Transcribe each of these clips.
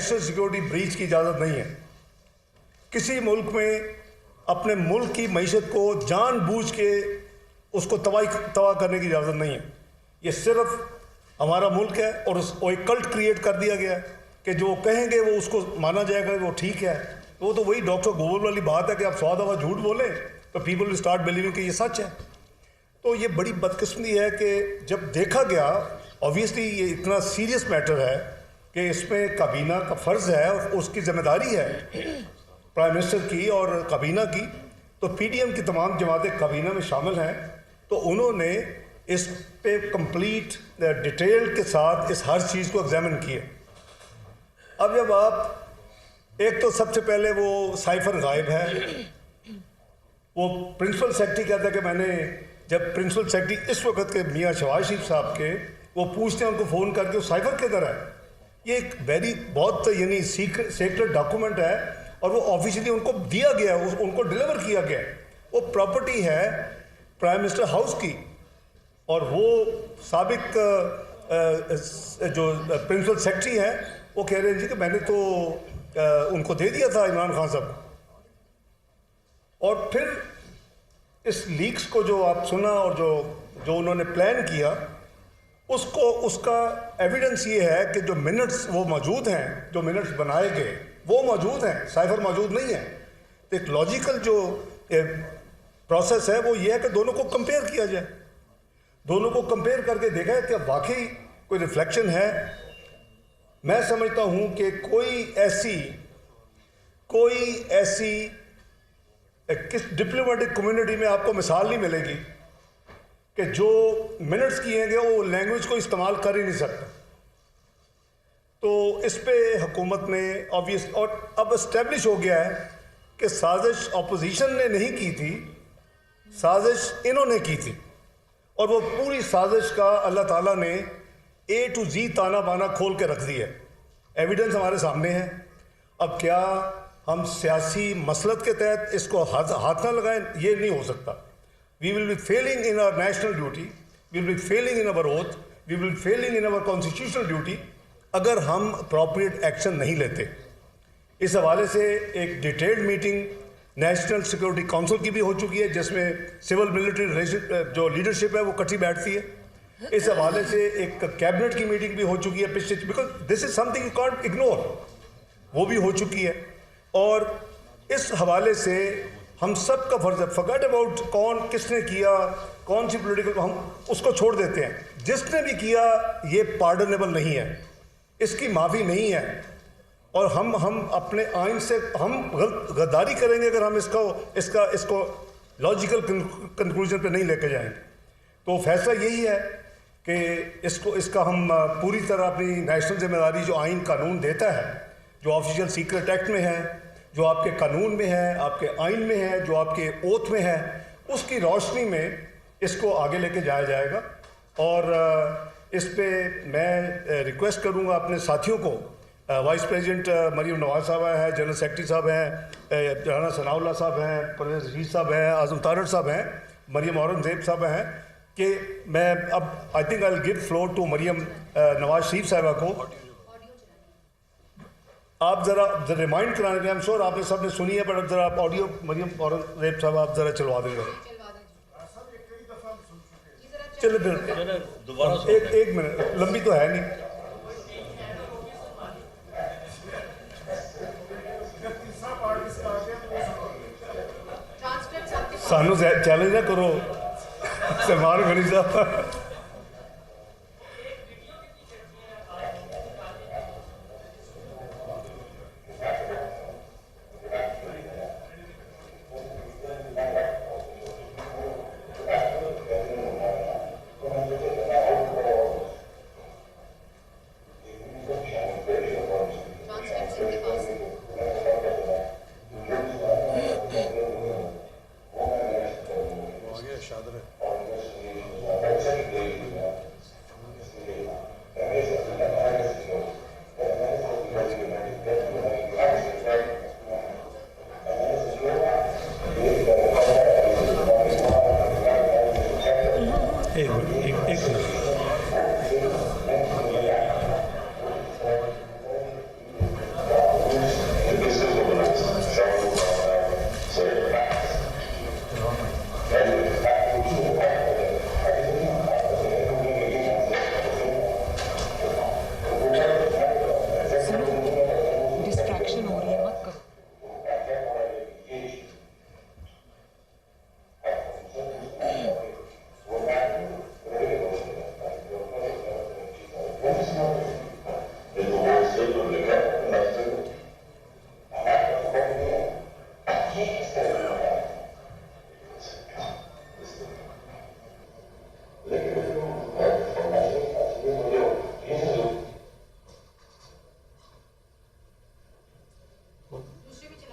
National security breach की इजाज़त नहीं है। किसी मुल्क में अपने मुल्क की मईशत को जानबूझ के उसको तबाह करने की इजाज़त नहीं है। ये सिर्फ हमारा मुल्क है और उसको एक कल्ट क्रिएट कर दिया गया है कि जो कहेंगे वो उसको माना जाएगा, वो ठीक है। वो तो वही डॉक्टर गूगल वाली बात है कि आप 100 दफ़ा झूठ बोलें तो पीपल विल स्टार्ट बिलीविंग कि ये सच है। तो ये बड़ी बदकिस्मती है कि जब देखा गया, ऑब्वियसली ये इतना सीरियस मैटर है कि इसमें काबीना का फ़र्ज़ है और उसकी ज़िम्मेदारी है प्राइम मिनिस्टर की और काबीना की। तो पीडीएम की तमाम जमातें काबीना में शामिल हैं, तो उन्होंने इस पे कंप्लीट डिटेल के साथ इस हर चीज़ को एग्जामिन किया। अब जब आप एक तो सबसे पहले वो साइफर गायब है, वो प्रिंसिपल सेक्रेटरी कहता है कि मैंने जब प्रिंसिपल सेक्रेटरी इस वक्त के मियाँ शहबाज शरीफ साहब के वो पूछते हैं उनको फ़ोन करके वो साइफर किधर है। ये एक बहुत यानी सीक्रेट डॉक्यूमेंट है और वो ऑफिशियली उनको दिया गया, उनको डिलीवर किया गया। वो प्रॉपर्टी है प्राइम मिनिस्टर हाउस की और वो साबिक जो प्रिंसिपल सेक्रेटरी हैं वो कह रहे हैं जी कि मैंने तो उनको दे दिया था इमरान खान साहब को। और फिर इस लीक्स को जो आप सुना और जो उन्होंने प्लान किया उसका एविडेंस ये है कि जो मिनट्स वो मौजूद हैं, जो मिनट्स बनाए गए वो मौजूद हैं, साइफर मौजूद नहीं है। तो एक लॉजिकल जो प्रोसेस है वो ये है कि दोनों को कंपेयर किया जाए, दोनों को कंपेयर करके देखा है कि वाकई कोई रिफ्लेक्शन है। मैं समझता हूँ कि कोई ऐसी किस डिप्लोमेटिक कम्युनिटी में आपको मिसाल नहीं मिलेगी कि जो मिनट्स किए गए वो लैंग्वेज को इस्तेमाल कर ही नहीं सकता। तो इस पे हुकूमत ने ऑब्वियस और अब इस्टेब्लिश हो गया है कि साजिश अपोजिशन ने नहीं की थी, साजिश इन्होंने की थी और वो पूरी साजिश का अल्लाह ताला ने A to Z ताना बाना खोल के रख दिया है। एविडेंस हमारे सामने है। अब क्या हम सियासी मसलत के तहत इसको हाथ ना लगाएं? ये नहीं हो सकता। We will be failing in our national duty, we will be failing in our oath, we will be failing in our constitutional duty अगर हम अप्रोप्रिएट एक्शन नहीं लेते। इस हवाले से एक detailed meeting national security council की भी हो चुकी है जिसमें सिविल मिलिट्री जो लीडरशिप है वो इकट्ठी बैठती है। इस हवाले से एक कैबिनेट की मीटिंग भी हो चुकी है पिछले, because this is something you can't ignore, वो भी हो चुकी है। और इस हवाले से हम सब का फर्ज है, फॉरगेट अबाउट कौन किसने किया, कौन सी पॉलिटिकल, हम उसको छोड़ देते हैं। जिसने भी किया ये पार्डनेबल नहीं है, इसकी माफ़ी नहीं है। और हम अपने आइन से हम गद्दारी करेंगे अगर हम इसको लॉजिकल कंक्लूजन पे नहीं लेके जाएंगे। तो फैसला यही है कि इसका हम पूरी तरह अपनी नेशनल जिम्मेदारी जो आइन कानून देता है, जो ऑफिशियल सीक्रेट एक्ट में है, जो आपके कानून में है, आपके आइन में है, जो आपके ओथ में है, उसकी रोशनी में इसको आगे लेके जाया जाएगा। और इस पे मैं रिक्वेस्ट करूँगा अपने साथियों को, वाइस प्रेसिडेंट मरीम नवाज साहब हैं, जनरल सेक्रेटरी साहब हैं, राना सनाउल्लाह साहब हैं, परवेज़ रशीद साहब हैं, आज़म तारड़ साहब हैं, मरीम औरंगज़ेब साहब हैं, कि मैं अब I think I will give floor to Maryam Nawaz Sharif साहिबा को। आप ज़रा रिमाइंड कराने के, आई एम श्योर आपने सबने सुनी है, पर ज़रा आप ऑडियो मरीम औरंगज़ेब साहब आप ज़रा चलवा देंगे। चलो फिर एक मिनट, लंबी तो है नहीं। सानू चैलेंज ना करो सलमान गनी साहब।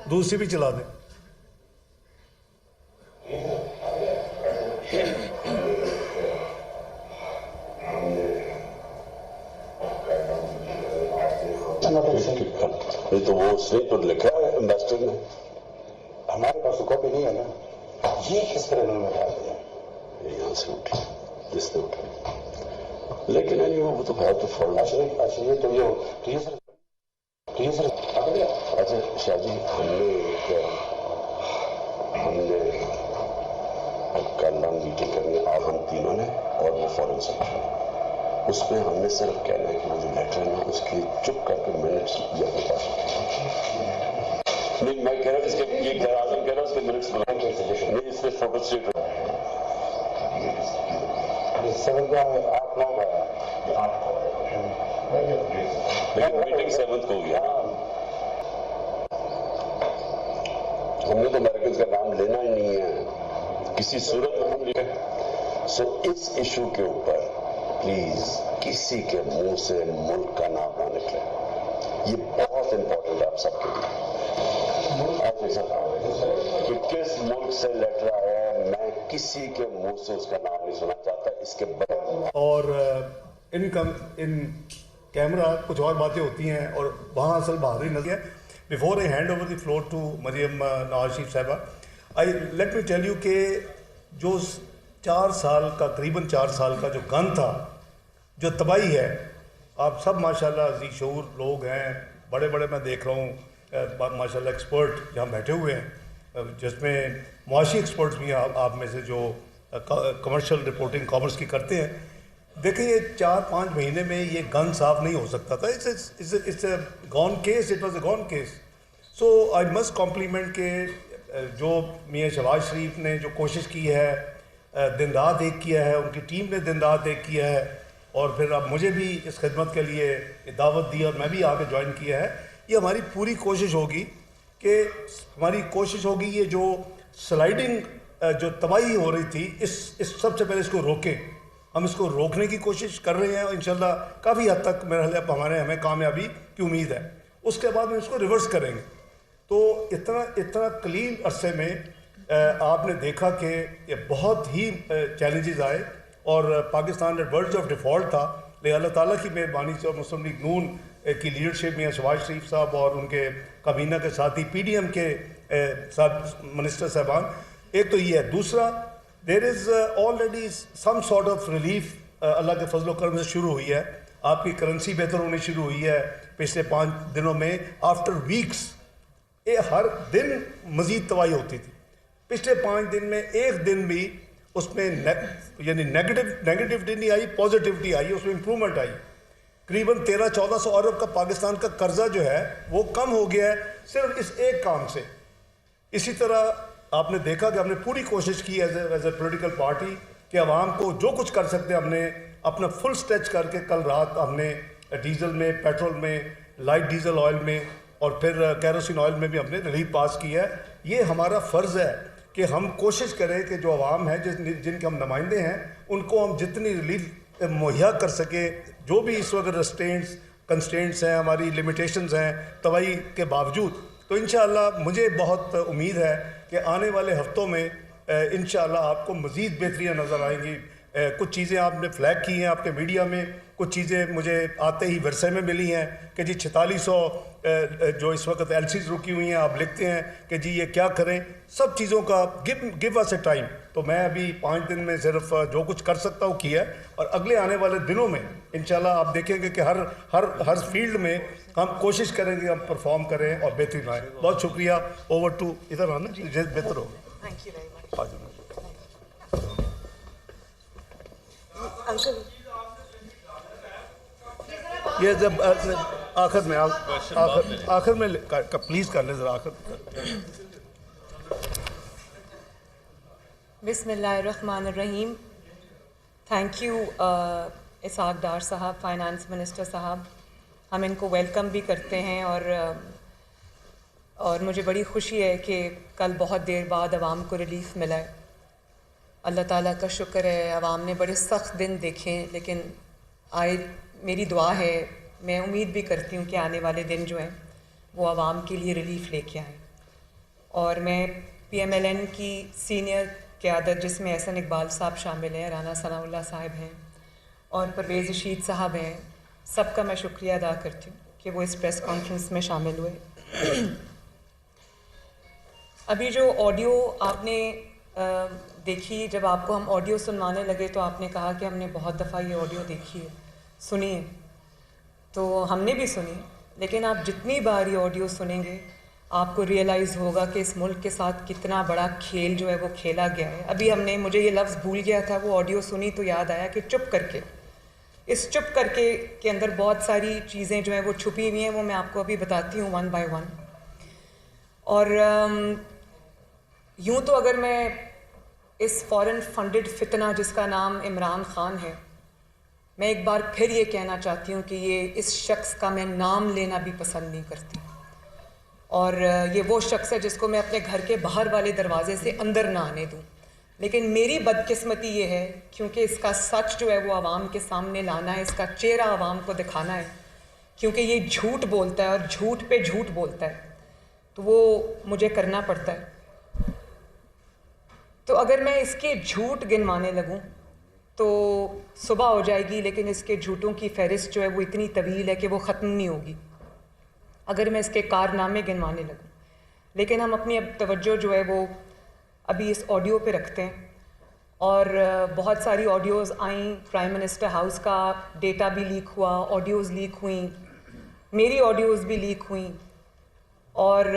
दूसरी भी चला दें। ये तो वो उसने तो लिखा है इन्वेस्टर ने, हमारे पास तो कॉपी नहीं है ना। ये किस तरह उन्होंने डाल दिया? यहाँ से उठी, जिसने उठा, लेकिन वो तो है तो फॉर्म। अच्छा ये तो ये सर अच्छा शाहजी, हमने कल हम मीटिंग करनी और हम तीनों ने और वो फॉरेन सेक्रेटरी, उसमें हमने सिर्फ कहना है कि वो जो लेटर है ना उसकी चुप करके मिनट्स या बता नहीं, मैं कह रहा हूँ इसके ये आजम कह रहा हूँ उसके मिनट्स बनाएंगे, नहीं इसमें फोटो स्टेट आप लोग मीटिंग 7 को हुई है। हमने तो अमेरिकन का नाम लेना ही नहीं है किसी सूरत में हम लिखे। सो इस इशू के ऊपर प्लीज किसी के मुंह से मुल्क का नाम ना निकले, ये बहुत इंपॉर्टेंट है आप सबके लिए। कि किस मुल्क से लेटर आया है, मैं किसी के मुंह से उसका नाम नहीं सुनना चाहता इसके बाद। और इन कैमरा कुछ और बातें होती हैं और वहाँ असल बहादुरी नजर है। Before I hand over the floor to Maryam Nawaz Sharif साहिबा, I let me tell you कि जो 4 साल का करीबन 4 साल का जो गन था, जो तबाही है, आप सब माशाल्लाह अज़ीज़ शऊर लोग हैं, बड़े बड़े मैं देख रहा हूँ माशाल्लाह एक्सपर्ट यहाँ बैठे हुए हैं, जिसमें मुआशी एक्सपर्ट्स भी हैं आप में से जो कमर्शियल रिपोर्टिंग कॉमर्स की करते हैं। देखिए 4-5 महीने में ये गन साफ नहीं हो सकता था। It's a gone case, it was a gone case. So I must compliment के जो मियाँ शहबाज शरीफ ने जो कोशिश की है, दिन रात एक किया है, उनकी टीम ने दिन रात एक किया है, और फिर अब मुझे भी इस खिदमत के लिए दावत दी और मैं भी आके ज्वाइन किया है। ये हमारी पूरी कोशिश होगी कि ये जो स्लाइडिंग जो तबाही हो रही थी, इस सबसे पहले इसको रोकें। हम इसको रोकने की कोशिश कर रहे हैं और इंशाल्लाह काफ़ी हद तक मेरा ख्याल हमें कामयाबी की उम्मीद है। उसके बाद हम इसको रिवर्स करेंगे। तो इतना कलील अरसे में आपने देखा कि ये बहुत ही चैलेंजेस आए और Pakistan at verge of default था, लेकिन अल्लाह ताला की मेहरबानी से और मुस्लिम लीग नून की लीडरशिप में शहबाज शरीफ साहब और उनके काबीना के साथ ही PDM के साथ मिनिस्टर साहबान, एक तो ये है। दूसरा, there is already some sort of relief Allah के फजल करम से शुरू हुई है। आपकी करेंसी बेहतर होनी शुरू हुई है पिछले 5 दिनों में। आफ्टर वीक्स हर दिन मज़ीद तबाही होती थी। पिछले 5 दिन में एक दिन भी उसमें यानी नेगेटिविटी नहीं आई, पॉजिटिविटी आई, उसमें इम्प्रूवमेंट आई। करीबन 1300-1400 अरब का पाकिस्तान का कर्जा जो है वो कम हो गया है सिर्फ इस एक काम से। इसी तरह आपने देखा कि हमने पूरी कोशिश की एज ए पॉलिटिकल पार्टी कि आवाम को जो कुछ कर सकते हैं हमने अपना फुल स्ट्रेच करके, कल रात हमने डीजल में, पेट्रोल में, लाइट डीजल ऑयल में और फिर कैरोसिन ऑयल में भी हमने रिलीफ पास की है। ये हमारा फ़र्ज़ है कि हम कोशिश करें कि जो आवाम है जिनके हम नुमाइंदे हैं उनको हम जितनी रिलीफ मुहैया कर सके। जो भी इस वक्त कंस्ट्रेंट्स हैं, हमारी लिमिटेशंस हैं तबाही के बावजूद, तो इंशाअल्लाह मुझे बहुत उम्मीद है कि आने वाले हफ्तों में इंशाअल्लाह आपको मज़ीद बेहतरियाँ नज़र आएंगी। कुछ चीज़ें आपने फ्लैग की हैं आपके मीडिया में, कुछ चीज़ें मुझे आते ही वर्षे में मिली हैं कि जी 4600 जो इस वक्त LCs रुकी हुई हैं, आप लिखते हैं कि जी ये क्या करें। सब चीज़ों का गिव अस ए टाइम। तो मैं अभी 5 दिन में सिर्फ जो कुछ कर सकता हूँ किया है, और अगले आने वाले दिनों में इंशाल्लाह आप देखेंगे कि हर फील्ड में हम कोशिश करेंगे हम परफॉर्म करें और बेहतरीन आए। बहुत शुक्रिया। ओवर टू इधर आना बेहतर होगा। Thank you very much uncle. ये जब आखिर में प्लीज़ कर ले ज़रा आखिर। बिस्मिल्लाहिर्रहमानिर्रहीम। थैंक यू इसाक डार साहब, फाइनेंस मिनिस्टर साहब। हम इनको वेलकम भी करते हैं और मुझे बड़ी खुशी है कि कल बहुत देर बाद आवाम को रिलीफ मिला है। अल्लाह ताला का शुक्र है, आवाम ने बड़े सख्त दिन देखे, लेकिन मेरी दुआ है, मैं उम्मीद भी करती हूँ कि आने वाले दिन जो हैं वो आवाम के लिए रिलीफ लेके आए। और मैं PMLN की सीनियर क़यादत, जिसमें एहसन इकबाल साहब शामिल हैं, राना सनाउल्लाह साहब हैं और परवेज़ रशीद साहब हैं, सबका मैं शुक्रिया अदा करती हूँ कि वो इस प्रेस कॉन्फ्रेंस में शामिल हुए। अभी जो ऑडियो आपने देखी, जब आपको हम ऑडियो सुनवाने लगे तो आपने कहा कि हमने बहुत दफ़ा ये ऑडियो देखी है, सुनी है, तो हमने भी सुनी, लेकिन आप जितनी बार ये ऑडियो सुनेंगे आपको रियलाइज़ होगा कि इस मुल्क के साथ कितना बड़ा खेल जो है वो खेला गया है। अभी हमने, मुझे ये लफ्ज़ भूल गया था, वो ऑडियो सुनी तो याद आया कि चुप करके, इस चुप करके के अंदर बहुत सारी चीज़ें जो हैं वो छुपी हुई हैं, वो मैं आपको अभी बताती हूँ वन बाय वन। और यूँ तो अगर मैं इस फॉरेन फंडेड फितना जिसका नाम इमरान खान है, मैं एक बार फिर ये कहना चाहती हूँ कि ये इस शख्स का मैं नाम लेना भी पसंद नहीं करती, और ये वो शख्स है जिसको मैं अपने घर के बाहर वाले दरवाजे से अंदर ना आने दूँ। लेकिन मेरी बदकिस्मती ये है, क्योंकि इसका सच जो है वो आवाम के सामने लाना है, इसका चेहरा आवाम को दिखाना है, क्योंकि ये झूठ बोलता है और झूठ पे झूठ बोलता है, तो वो मुझे करना पड़ता है। तो अगर मैं इसके झूठ गिनवाने लगूं तो सुबह हो जाएगी, लेकिन इसके झूठों की फहरिस्त जो है वो इतनी तवील है कि वो ख़त्म नहीं होगी अगर मैं इसके कारनामे गिनवाने लगूं। लेकिन हम अपनी अब तवज्जो जो है वो अभी इस ऑडियो पे रखते हैं, और बहुत सारी ऑडियोज़ आई, प्राइम मिनिस्टर हाउस का डेटा भी लीक हुआ, ऑडियोज़ लीक हुई, मेरी ऑडियोज़ भी लीक हुई, और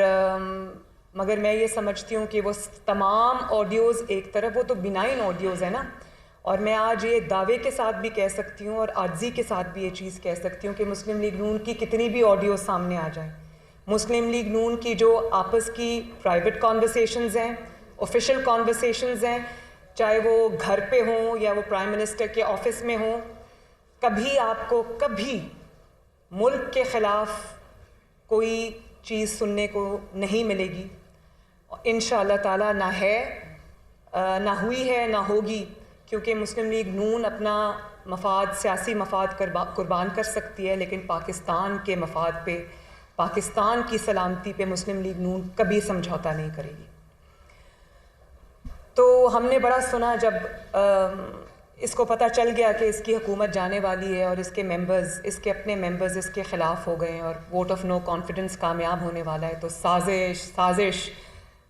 मगर मैं ये समझती हूँ कि वो तमाम ऑडियोज़ एक तरफ, वो तो बिनाइन ऑडियोज़ है ना, और मैं आज ये दावे के साथ भी कह सकती हूँ और आज़ी के साथ भी ये चीज़ कह सकती हूँ कि मुस्लिम लीग नून की कितनी भी ऑडियो सामने आ जाए, मुस्लिम लीग नून की जो आपस की प्राइवेट कॉन्वर्सेशंस हैं, ऑफिशियल कॉन्वर्सेशंस हैं, चाहे वो घर पे हों या वो प्राइम मिनिस्टर के ऑफिस में हों, कभी आपको कभी मुल्क के ख़िलाफ़ कोई चीज़ सुनने को नहीं मिलेगी। इंशाअल्लाह ताला ना है, ना हुई है, ना होगी, क्योंकि मुस्लिम लीग नून अपना मफाद, सियासी मफाद कुर्बान कर सकती है, लेकिन पाकिस्तान के मफाद पे, पाकिस्तान की सलामती पे मुस्लिम लीग नून कभी समझौता नहीं करेगी। तो हमने बड़ा सुना जब इसको पता चल गया कि इसकी हुकूमत जाने वाली है और इसके मेंबर्स, इसके अपने मेंबर्स इसके ख़िलाफ़ हो गए और वोट ऑफ नो कॉन्फिडेंस कामयाब होने वाला है, तो साजिश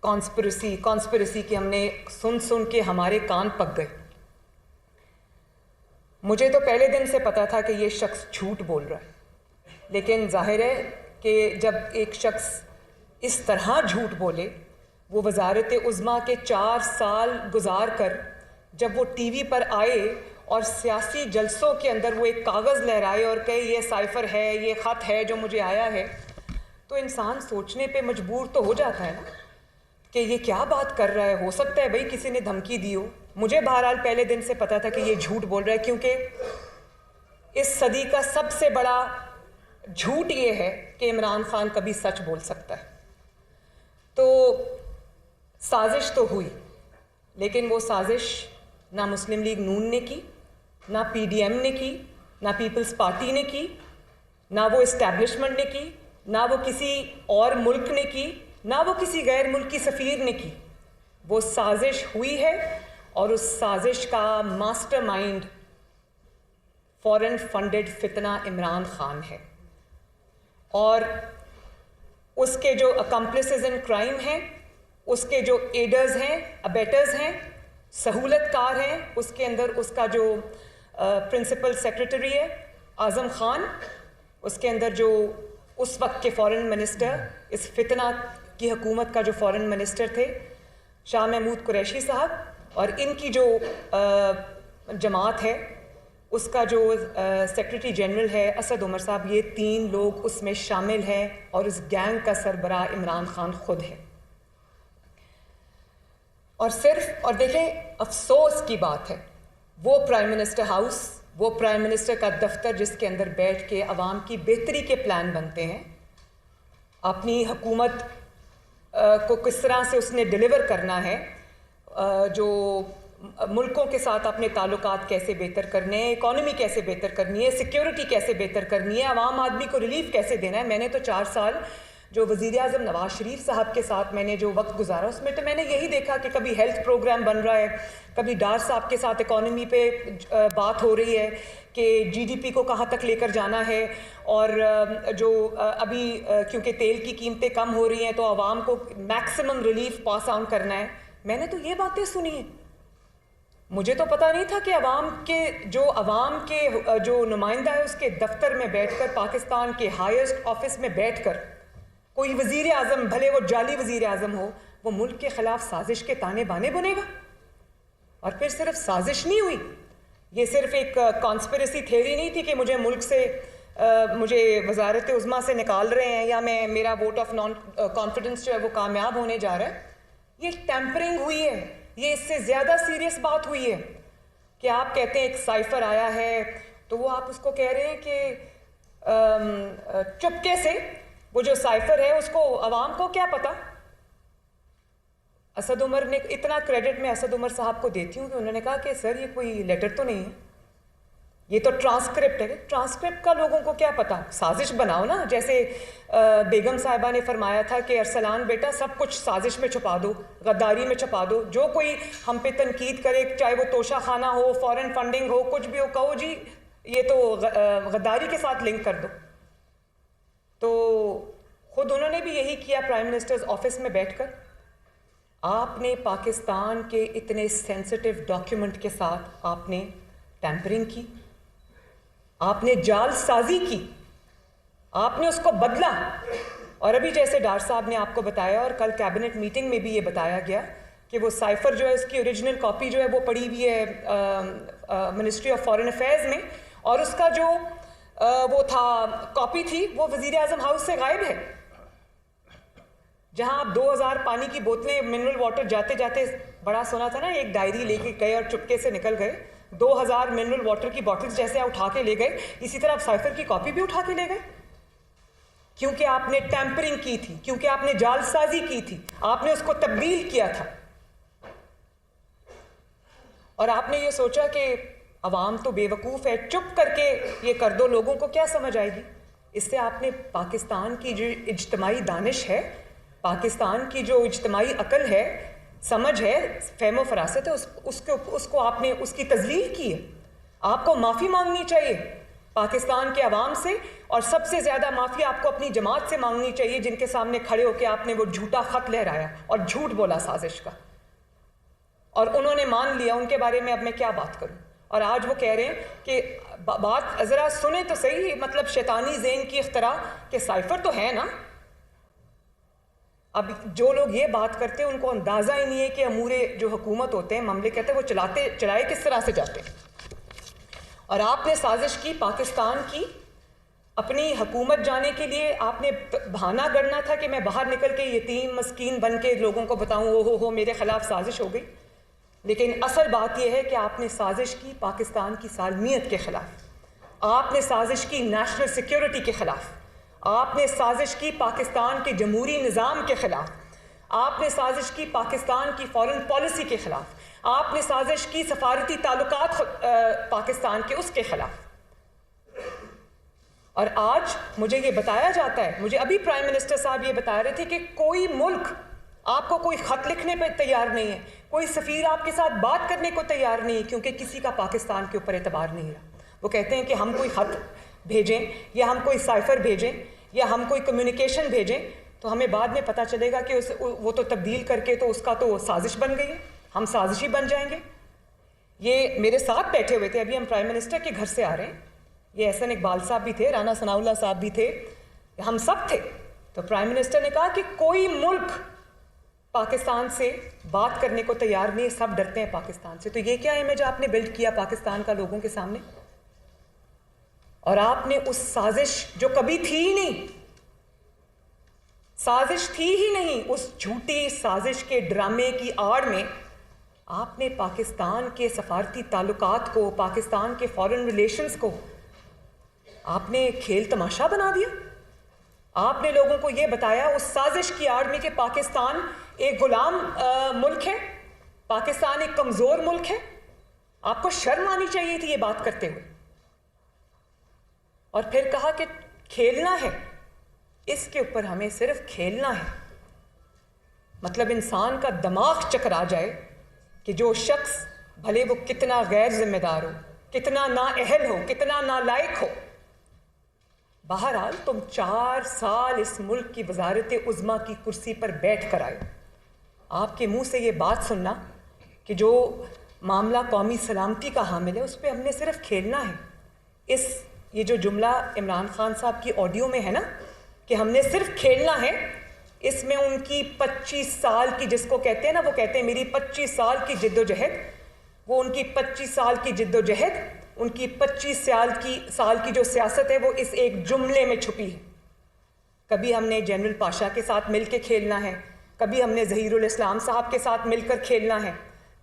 कॉन्स्पिरेसी की हमने सुन के हमारे कान पक गए। मुझे तो पहले दिन से पता था कि ये शख्स झूठ बोल रहा है, लेकिन जाहिर है कि जब एक शख्स इस तरह झूठ बोले, वो वज़ारत उज़्मा के 4 साल गुजार कर जब वो टीवी पर आए और सियासी जलसों के अंदर वो एक कागज़ लहराए और कहे ये साइफ़र है, ये ख़त है जो मुझे आया है, तो इंसान सोचने पे मजबूर तो हो जाता है ना कि ये क्या बात कर रहा है। हो सकता है भाई किसी ने धमकी दी हो। मुझे बहरहाल पहले दिन से पता था कि ये झूठ बोल रहा है, क्योंकि इस सदी का सबसे बड़ा झूठ ये है कि इमरान खान कभी सच बोल सकता है। तो साजिश तो हुई, लेकिन वो साजिश ना मुस्लिम लीग नून ने की, ना PDM ने की, ना पीपल्स पार्टी ने की, ना वो इस्टेब्लिशमेंट ने की, ना वो किसी और मुल्क ने की, ना वो किसी गैर मुल्की सफ़ीर ने की। वो साजिश हुई है और उस साजिश का मास्टरमाइंड फॉरेन फंडेड फितना इमरान खान है, और उसके जो अकम्प्लिसेस इन क्राइम हैं, उसके जो एडर्स हैं, अबेटर्स हैं, सहूलतकार हैं, उसके अंदर उसका जो प्रिंसिपल सेक्रेटरी है आज़म खान, उसके अंदर जो उस वक्त के फॉरेन मिनिस्टर, इस फितना की हुकूमत का जो फॉरेन मिनिस्टर थे शाह महमूद कुरैशी साहब, और इनकी जो जमात है उसका जो सेक्रेटरी जनरल है असद उमर साहब, ये 3 लोग उसमें शामिल हैं, और इस गैंग का सरबराह इमरान खान खुद है। और देखें, अफसोस की बात है, वो प्राइम मिनिस्टर हाउस, वो प्राइम मिनिस्टर का दफ्तर जिसके अंदर बैठ के अवाम की बेहतरी के प्लान बनते हैं, अपनी हुकूमत को किस तरह से उसने डिलीवर करना है, जो मुल्कों के साथ अपने ताल्लुकात कैसे बेहतर करने हैं, इकॉनमी कैसे बेहतर करनी है, सिक्योरिटी कैसे बेहतर करनी है, आवाम आदमी को रिलीफ कैसे देना है। मैंने तो 4 साल जो वज़ीर आज़म नवाज शरीफ साहब के साथ मैंने जो वक्त गुजारा उसमें तो मैंने यही देखा कि कभी हेल्थ प्रोग्राम बन रहा है, कभी डार साहब के साथ इकॉनमी पे बात हो रही है कि जीडीपी को कहाँ तक लेकर जाना है, और जो अभी क्योंकि तेल की कीमतें कम हो रही हैं तो आवाम को मैक्सिमम रिलीफ पास ऑन करना है। मैंने तो ये बातें सुनी हैं। मुझे तो पता नहीं था कि अवाम के जो नुमाइंदा है उसके दफ्तर में बैठकर, पाकिस्तान के हाईएस्ट ऑफिस में बैठकर कोई वज़ीर आज़म, भले वो जाली वज़ीर आज़म हो, वो मुल्क के ख़िलाफ़ साजिश के ताने बाने बुनेगा। और फिर सिर्फ साजिश नहीं हुई, ये सिर्फ एक कॉन्स्पिरेसी थ्योरी नहीं थी कि मुझे मुल्क से मुझे वजारत उज़्मा से निकाल रहे हैं या मेरा वोट ऑफ नॉन कॉन्फिडेंस जो है वो कामयाब होने जा रहा है। ये टैंपरिंग हुई है, ये इससे ज़्यादा सीरियस बात हुई है कि आप कहते हैं एक साइफर आया है तो वो आप उसको कह रहे हैं कि चुपके से वो जो साइफर है उसको अवाम को क्या पता। असद उमर ने, इतना क्रेडिट मैं असद उमर साहब को देती हूँ कि उन्होंने कहा कि सर ये कोई लेटर तो नहीं है, ये तो ट्रांसक्रिप्ट है। ट्रांसक्रिप्ट का लोगों को क्या पता, साजिश बनाओ ना। जैसे बेगम साहिबा ने फरमाया था कि अरसलान बेटा सब कुछ साजिश में छुपा दो, गद्दारी में छुपा दो। जो कोई हम पे तनकीद करे, चाहे वो तोशा खाना हो, फॉरेन फंडिंग हो, कुछ भी हो, कहो जी ये तो गद्दारी के साथ लिंक कर दो। तो खुद उन्होंने भी यही किया प्राइम मिनिस्टर्स ऑफिस में बैठकर। आपने पाकिस्तान के इतने सेंसिटिव डॉक्यूमेंट के साथ आपने टैंपरिंग की, आपने जालसाजी की, आपने उसको बदला। और अभी जैसे डार साहब ने आपको बताया और कल कैबिनेट मीटिंग में भी ये बताया गया कि वो साइफर जो है उसकी ओरिजिनल कॉपी जो है वो पड़ी हुई है मिनिस्ट्री ऑफ फॉरेन अफेयर्स में, और उसका जो वो था कॉपी थी वो वज़ीर आज़म हाउस से गायब है। जहां आप 2000 पानी की बोतलें, मिनरल वाटर जाते जाते बड़ा सुना था ना, एक डायरी लेके गए और चुपके से निकल गए। 2000 मिनरल वाटर की बॉटल्स जैसे आप उठा के ले गए, इसी तरह आप साइफर की कॉपी भी उठा के ले गए, क्योंकि आपने टैंपरिंग की थी, क्योंकि आपने जालसाजी की थी, आपने उसको तब्दील किया था। और आपने ये सोचा कि अवाम तो बेवकूफ़ है, चुप करके ये कर दो, लोगों को क्या समझ आएगी। इससे आपने पाकिस्तान की जो इज्तिमाई दानिश है, पाकिस्तान की जो इज्तिमाई अकल है, समझ है, फ़हम फरासत है, उसको आपने उसकी तज़लील की है। आपको माफ़ी मांगनी चाहिए पाकिस्तान के अवाम से, और सबसे ज़्यादा माफ़ी आपको अपनी जमात से मांगनी चाहिए, जिनके सामने खड़े होकर आपने वो झूठा ख़त लहराया और झूठ बोला साजिश का, और उन्होंने मान लिया। उनके बारे में अब मैं क्या बात करूं। और आज वो कह रहे हैं कि बात ज़रा सुने तो सही, मतलब शैतानी ज़ेन की इख्तरा के साइफर तो है ना। अब जो लोग ये बात करते हैं उनको अंदाज़ा ही नहीं है कि अमूरे जो हुकूमत होते हैं, मामले कहते हैं, वो चलाए किस तरह से जाते हैं। और आपने साजिश की पाकिस्तान की अपनी हुकूमत जाने के लिए। आपने बहाना करना था कि मैं बाहर निकल के यतीम मस्कीन बन के लोगों को बताऊं ओ हो मेरे ख़िलाफ़ साजिश हो गई। लेकिन असल बात यह है कि आपने साजिश की पाकिस्तान की सालमियत के ख़िलाफ़, आपने साजिश की नेशनल सिक्योरिटी के ख़िलाफ़, आपने साजिश की पाकिस्तान के जमहूरी निज़ाम के ख़िलाफ़, आपने साजिश की पाकिस्तान की फ़ॉरेन पॉलिसी के ख़िलाफ़, आपने साजिश की सफारती ताल्लुकात पाकिस्तान के उसके ख़िलाफ़। और आज मुझे ये बताया जाता है, मुझे अभी प्राइम मिनिस्टर साहब ये बता रहे थे कि कोई मुल्क आपको कोई ख़त लिखने पर तैयार नहीं है, कोई सफ़ीर आपके साथ बात करने को तैयार नहीं है, क्योंकि किसी का पाकिस्तान के ऊपर एतबार नहीं रहा। वो कहते हैं कि हम कोई ख़त भेजें या हम कोई साइफर भेजें या हम कोई कम्युनिकेशन भेजें तो हमें बाद में पता चलेगा कि वो तो तब्दील करके तो उसका तो साजिश बन गई है, हम साजिशी बन जाएंगे। ये मेरे साथ बैठे हुए थे, अभी हम प्राइम मिनिस्टर के घर से आ रहे हैं, ये एहसन इकबाल साहब भी थे, राना सनाउल्लाह साहब भी थे, हम सब थे। तो प्राइम मिनिस्टर ने कहा कि कोई मुल्क पाकिस्तान से बात करने को तैयार नहीं, सब डरते हैं पाकिस्तान से। तो ये क्या इमेज आपने बिल्ड किया पाकिस्तान का लोगों के सामने। और आपने उस साजिश जो कभी थी ही नहीं, साजिश थी ही नहीं, उस झूठी साजिश के ड्रामे की आड़ में आपने पाकिस्तान के सफारती ताल्लुकात को, पाकिस्तान के फॉरेन रिलेशंस को आपने खेल तमाशा बना दिया। आपने लोगों को यह बताया उस साजिश की आड़ में कि पाकिस्तान एक गुलाम मुल्क है, पाकिस्तान एक कमजोर मुल्क है। आपको शर्म आनी चाहिए थी ये बात करते हुए। और फिर कहा कि खेलना है, इसके ऊपर हमें सिर्फ खेलना है। मतलब इंसान का दिमाग चकरा जाए कि जो शख्स भले वो कितना गैर जिम्मेदार हो, कितना नाअहल हो, कितना नालायक हो, बहरहाल तुम 4 साल इस मुल्क की वजारत उज़्मा की कुर्सी पर बैठ कर आए। आपके मुंह से ये बात सुनना कि जो मामला कौमी सलामती का हामिल है उस पर हमने सिर्फ खेलना है। ये जो जुमला इमरान खान साहब की ऑडियो में है ना कि हमने सिर्फ खेलना है, इसमें उनकी 25 साल की, जिसको कहते हैं ना, वो कहते हैं मेरी 25 साल की जिद्दोजहद, वो उनकी 25 साल की जिद्दोजहद, उनकी 25 साल की जो सियासत है वो इस एक जुमले में छुपी है। कभी हमने जनरल पाशा के साथ मिलकर खेलना है, कभी हमने ज़हीरुल इस्लाम साहब के साथ मिलकर खेलना है,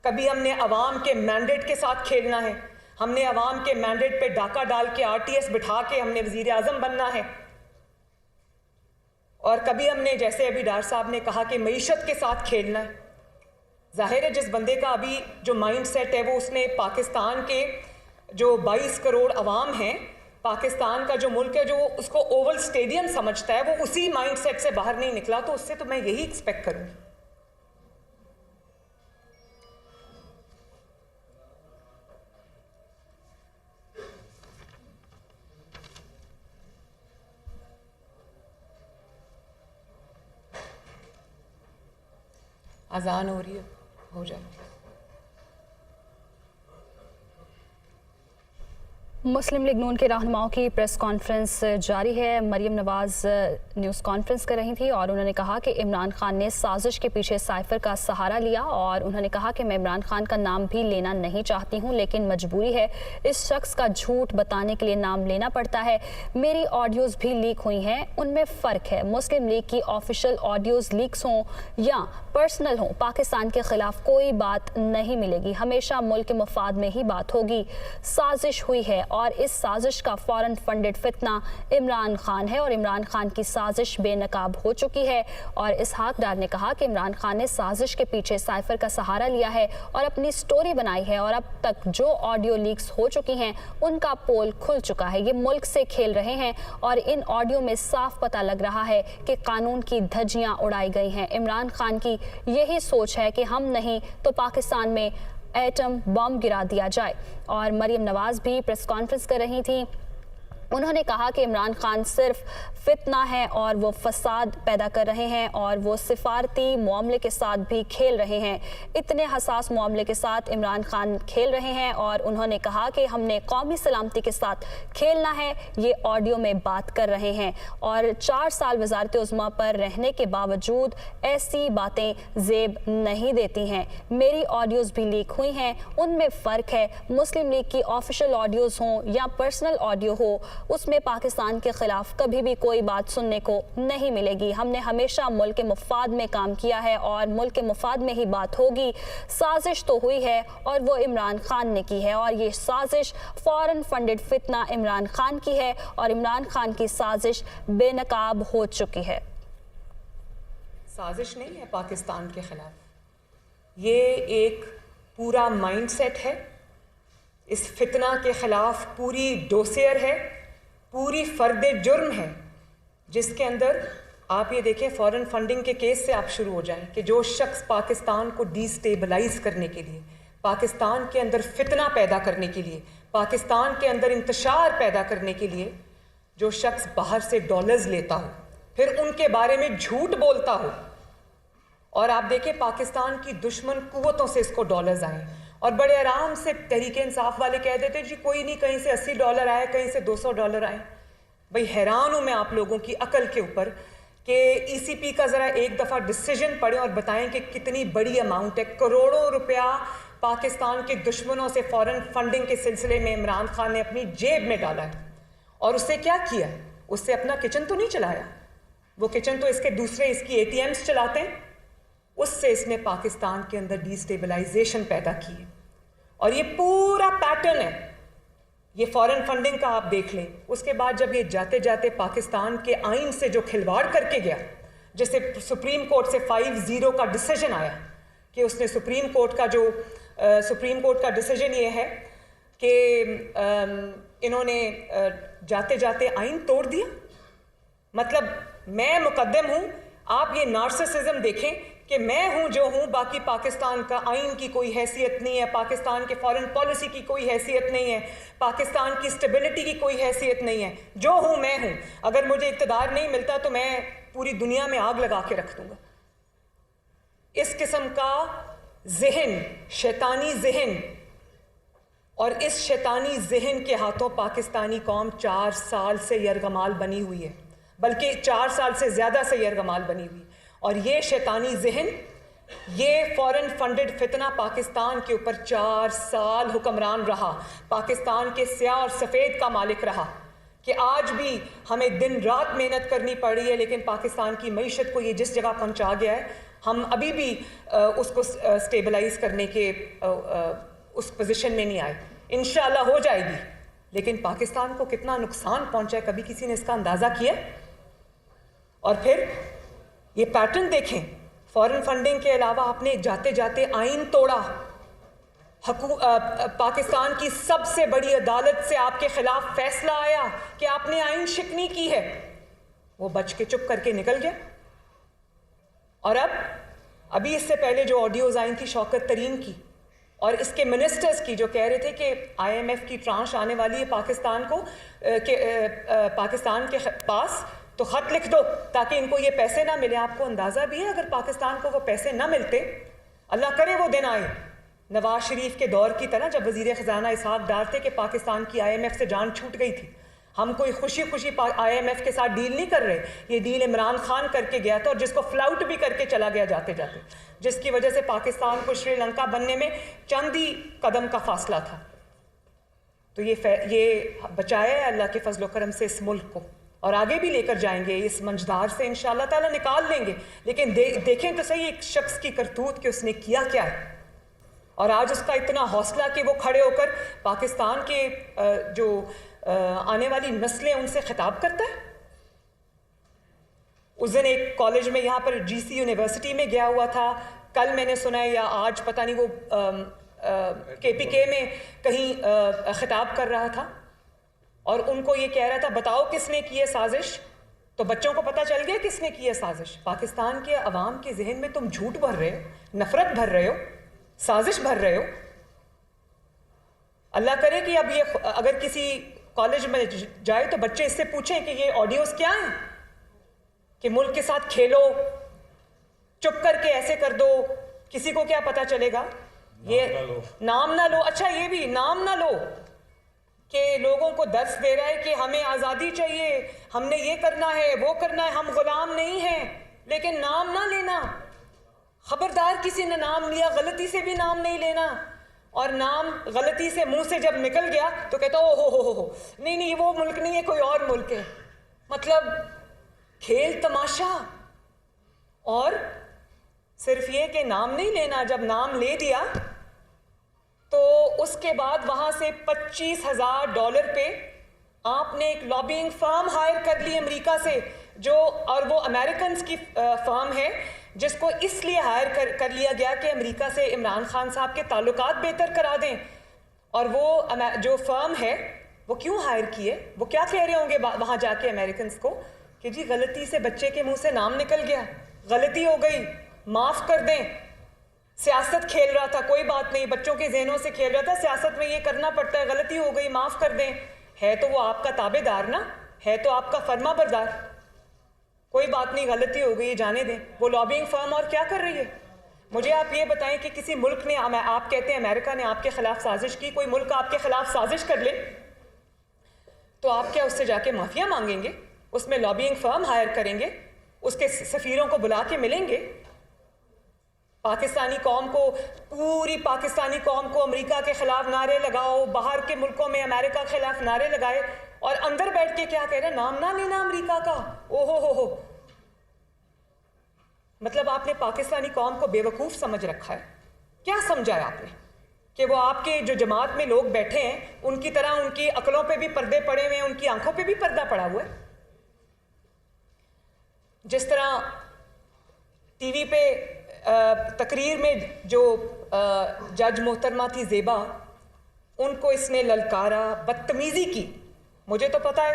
कभी हमने अवाम के मैंडेट के साथ खेलना है, हमने अवाम के मैंडेट पे डाका डाल के RTS बिठा के हमने वज़ीर आज़म बनना है, और कभी हमने, जैसे अभी डार साहब ने कहा, कि मईशत के साथ खेलना है। जाहिर है जिस बंदे का अभी जो माइंड सेट है वो उसने पाकिस्तान के जो 22 करोड़ अवाम हैं, पाकिस्तान का जो मुल्क है जो उसको ओवल स्टेडियम समझता है, वो उसी माइंड सेट से बाहर नहीं निकला। तो उससे तो मैं यही एक्सपेक्ट करूँगी। अजान हो रही है, हो जाए। मुस्लिम लीग नून के रहनुमाओं की प्रेस कॉन्फ्रेंस जारी है। मरियम नवाज न्यूज़ कॉन्फ्रेंस कर रही थी और उन्होंने कहा कि इमरान खान ने साजिश के पीछे साइफर का सहारा लिया, और उन्होंने कहा कि मैं इमरान खान का नाम भी लेना नहीं चाहती हूं, लेकिन मजबूरी है, इस शख्स का झूठ बताने के लिए नाम लेना पड़ता है। मेरी ऑडियोज़ भी लीक हुई हैं, उनमें फ़र्क है। मुस्लिम लीग की ऑफिशियल ऑडियोज़ लीक्स हों या पर्सनल हों, पाकिस्तान के खिलाफ कोई बात नहीं मिलेगी, हमेशा मुल्क के मफाद में ही बात होगी। साजिश हुई है और इस साजिश का फॉरेन फंडेड फितना इमरान खान है, और इमरान खान की साजिश बेनकाब हो चुकी है। और इसहाक डार ने कहा कि इमरान खान ने साजिश के पीछे साइफर का सहारा लिया है और अपनी स्टोरी बनाई है, और अब तक जो ऑडियो लीक्स हो चुकी हैं उनका पोल खुल चुका है। ये मुल्क से खेल रहे हैं और इन ऑडियो में साफ पता लग रहा है कि कानून की धज्जियां उड़ाई गई हैं। इमरान खान की यही सोच है कि हम नहीं तो पाकिस्तान में एटम बम गिरा दिया जाए। और मरियम नवाज भी प्रेस कॉन्फ्रेंस कर रही थी। उन्होंने कहा कि इमरान खान सिर्फ फितना है और वो फसाद पैदा कर रहे हैं, और वो सिफारती मामले के साथ भी खेल रहे हैं। इतने हसास मामले के साथ इमरान खान खेल रहे हैं, और उन्होंने कहा कि हमने कौमी सलामती के साथ खेलना है, ये ऑडियो में बात कर रहे हैं। और 4 साल वजारत उज़्मा पर रहने के बावजूद ऐसी बातें जेब नहीं देती हैं। मेरी ऑडियोज़ भी लीक हुई हैं, उनमें फ़र्क है। मुस्लिम लीग की ऑफिशियल ऑडियोज़ हों या पर्सनल ऑडियो हो, उसमें पाकिस्तान के खिलाफ कभी भी कोई बात सुनने को नहीं मिलेगी। हमने हमेशा मुल्क के मुफाद में काम किया है और मुल्क के मुफाद में ही बात होगी। साजिश तो हुई है और वो इमरान खान ने की है, और ये साजिश फॉरेन फंडेड फितना इमरान खान की है, और इमरान खान की साजिश बेनकाब हो चुकी है। साजिश नहीं है पाकिस्तान के खिलाफ, ये एक पूरा माइंडसेट है। इस फितना के खिलाफ पूरी डोसियर है, पूरी फर्द जुर्म है, जिसके अंदर आप ये देखें, फॉरेन फंडिंग के केस से आप शुरू हो जाएं कि जो शख्स पाकिस्तान को डिस्टेबलाइज करने के लिए, पाकिस्तान के अंदर फितना पैदा करने के लिए, पाकिस्तान के अंदर इंतशार पैदा करने के लिए जो शख्स बाहर से डॉलर्स लेता हो, फिर उनके बारे में झूठ बोलता हो, और आप देखें पाकिस्तान की दुश्मन कुव्वतों से इसको डॉलर्स आए, और बड़े आराम से तहरीक इंसाफ वाले कह देते जी कोई नहीं, कहीं से $80 आए, कहीं से $200 आए। भाई हैरान हूँ मैं आप लोगों की अकल के ऊपर कि ECP का ज़रा एक दफ़ा डिसीजन पढ़ें और बताएं कि कितनी बड़ी अमाउंट है। करोड़ों रुपया पाकिस्तान के दुश्मनों से फॉरेन फंडिंग के सिलसिले में इमरान खान ने अपनी जेब में डाला है, और उससे क्या किया? उससे अपना किचन तो नहीं चलाया, वो किचन तो इसके दूसरे इसकी ATMs चलाते हैं, उससे इसने पाकिस्तान के अंदर डिस्टेबलाइजेशन पैदा की है। और ये पूरा पैटर्न है, ये फॉरेन फंडिंग का आप देख लें। उसके बाद जब ये जाते जाते पाकिस्तान के आइन से जो खिलवाड़ करके गया, जैसे सुप्रीम कोर्ट से 5-0 का डिसीजन आया कि उसने सुप्रीम कोर्ट का डिसीजन ये है कि इन्होंने जाते जाते आइन तोड़ दिया। मतलब मैं मुकद्दम हूं। आप ये नार्सिसिज्म देखें कि मैं हूं जो हूं, बाकी पाकिस्तान का आइन की कोई हैसियत नहीं है, पाकिस्तान के फॉरेन पॉलिसी की कोई हैसियत नहीं है, पाकिस्तान की स्टेबिलिटी की कोई हैसियत नहीं है। जो हूं मैं हूं। अगर मुझे इक़्तिदार नहीं मिलता तो मैं पूरी दुनिया में आग लगा के रख दूंगा। इस किस्म का जहन, शैतानी जहन, और इस शैतानी जहन के हाथों पाकिस्तानी कौम 4 साल से यरगमाल बनी हुई है, बल्कि 4 साल से ज़्यादा से यरगमाल बनी हुई। और ये शैतानी जहन, ये फॉरेन फंडेड फितना पाकिस्तान के ऊपर 4 साल हुक्मरान रहा, पाकिस्तान के स्याह और सफ़ेद का मालिक रहा, कि आज भी हमें दिन रात मेहनत करनी पड़ रही है, लेकिन पाकिस्तान की मईशत को ये जिस जगह पहुंचा गया है, हम अभी भी उसको स्टेबलाइज करने के उस पोजीशन में नहीं आए। इंशाल्लाह हो जाएगी, लेकिन पाकिस्तान को कितना नुकसान पहुंचा है कभी किसी ने इसका अंदाज़ा किया? और फिर ये पैटर्न देखें, फॉरेन फंडिंग के अलावा आपने जाते जाते आइन तोड़ा। पाकिस्तान की सबसे बड़ी अदालत से आपके खिलाफ फैसला आया कि आपने आइन शिकनी की है, वो बच के चुप करके निकल गया। और अभी इससे पहले जो ऑडियोज आई थी शौकत तरीन की और इसके मिनिस्टर्स की, जो कह रहे थे कि IMF की ट्रांश आने वाली है पाकिस्तान को, पाकिस्तान के पास, तो ख़त लिख दो ताकि इनको ये पैसे ना मिले। आपको अंदाज़ा भी है अगर पाकिस्तान को वो पैसे ना मिलते, अल्लाह करे वो दिन आए नवाज शरीफ के दौर की तरह, जब वज़ीर ख़जाना इसहाक़ डार थे कि पाकिस्तान की IMF से जान छूट गई थी। हम कोई खुशी खुशी IMF के साथ डील नहीं कर रहे, ये डील इमरान खान करके गया था और जिसको फ्लाउट भी करके चला गया जाते जाते, जिसकी वजह से पाकिस्तान को श्रीलंका बनने में चंद ही कदम का फासला था। तो ये बचाया है अल्लाह के फजल करम से इस मुल्क को, और आगे भी लेकर जाएंगे, इस मंझधार से इंशाअल्लाह ताला निकाल लेंगे। लेकिन देखें तो सही एक शख्स की करतूत कि उसने किया क्या है, और आज उसका इतना हौसला कि वो खड़े होकर पाकिस्तान के जो आने वाली नस्लें उनसे खिताब करता है। उस दिन एक कॉलेज में, यहाँ पर GC यूनिवर्सिटी में गया हुआ था, कल मैंने सुना है या आज पता नहीं, वो KPK में कहीं खिताब कर रहा था और उनको ये कह रहा था बताओ किसने की है साजिश। तो बच्चों को पता चल गया किसने की है साजिश। पाकिस्तान के अवाम के जहन में तुम झूठ भर रहे हो, नफरत भर रहे हो, साजिश भर रहे हो। अल्लाह करे कि अब ये अगर किसी कॉलेज में जाए तो बच्चे इससे पूछें कि ये ऑडियोज क्या हैं, कि मुल्क के साथ खेलो, चुप करके ऐसे कर दो, किसी को क्या पता चलेगा? ये नाम ना लो। अच्छा, ये भी नाम ना लो कि लोगों को दर्स दे रहा है कि हमें आज़ादी चाहिए, हमने ये करना है, वो करना है, हम गुलाम नहीं हैं, लेकिन नाम ना लेना। खबरदार किसी ने नाम लिया, गलती से भी नाम नहीं लेना। और नाम गलती से मुंह से जब निकल गया तो कहता ओ हो नहीं नहीं, वो मुल्क नहीं है, कोई और मुल्क है। मतलब खेल तमाशा। और सिर्फ ये कि नाम नहीं लेना, जब नाम ले दिया तो उसके बाद वहां से $25,000 पे आपने एक लॉबिंग फर्म हायर कर ली अमेरिका से, जो, और वो अमेरिकन की फर्म है जिसको इसलिए हायर कर लिया गया कि अमेरिका से इमरान खान साहब के ताल्लुकात बेहतर करा दें। और वो जो फर्म है वो क्यों हायर की है? वो क्या कह रहे होंगे वहाँ जाके अमेरिकन को कि जी गलती से बच्चे के मुंह से नाम निकल गया, गलती हो गई, माफ़ कर दें, सियासत खेल रहा था, कोई बात नहीं, बच्चों के जहनों से खेल रहा था, सियासत में ये करना पड़ता है, गलती हो गई, माफ़ कर दें। है तो वो आपका ताबेदार ना, है तो आपका फर्मा बरदार, कोई बात नहीं, गलती हो गई, जाने दें। वो लॉबिंग फर्म और क्या कर रही है? मुझे आप ये बताएं कि किसी मुल्क ने, आप कहते हैं अमेरिका ने आपके खिलाफ साजिश की, कोई मुल्क आपके खिलाफ साजिश कर ले तो आप क्या उससे जाके माफिया मांगेंगे? उसमें लॉबिंग फर्म हायर करेंगे, उसके सफीरों को बुला के मिलेंगे? पाकिस्तानी कौम को, पूरी पाकिस्तानी कौम को अमेरिका के खिलाफ नारे लगाओ, बाहर के मुल्कों में अमेरिका के खिलाफ नारे लगाए, और अंदर बैठ के क्या कह रहे हैं? नाम ना लेना अमेरिका का। ओहो हो। मतलब आपने पाकिस्तानी कौम को बेवकूफ़ समझ रखा है। क्या समझा है आपने? कि वो आपके जो जमात में लोग बैठे हैं उनकी तरह उनकी अकलों पे भी पर्दे पड़े हुए हैं, उनकी आंखों पे भी पर्दा पड़ा हुआ है। जिस तरह टीवी पे तकरीर में जो जज मोहतरमा थी ज़ेबा, उनको इसने ललकारा, बदतमीज़ी की। मुझे तो पता है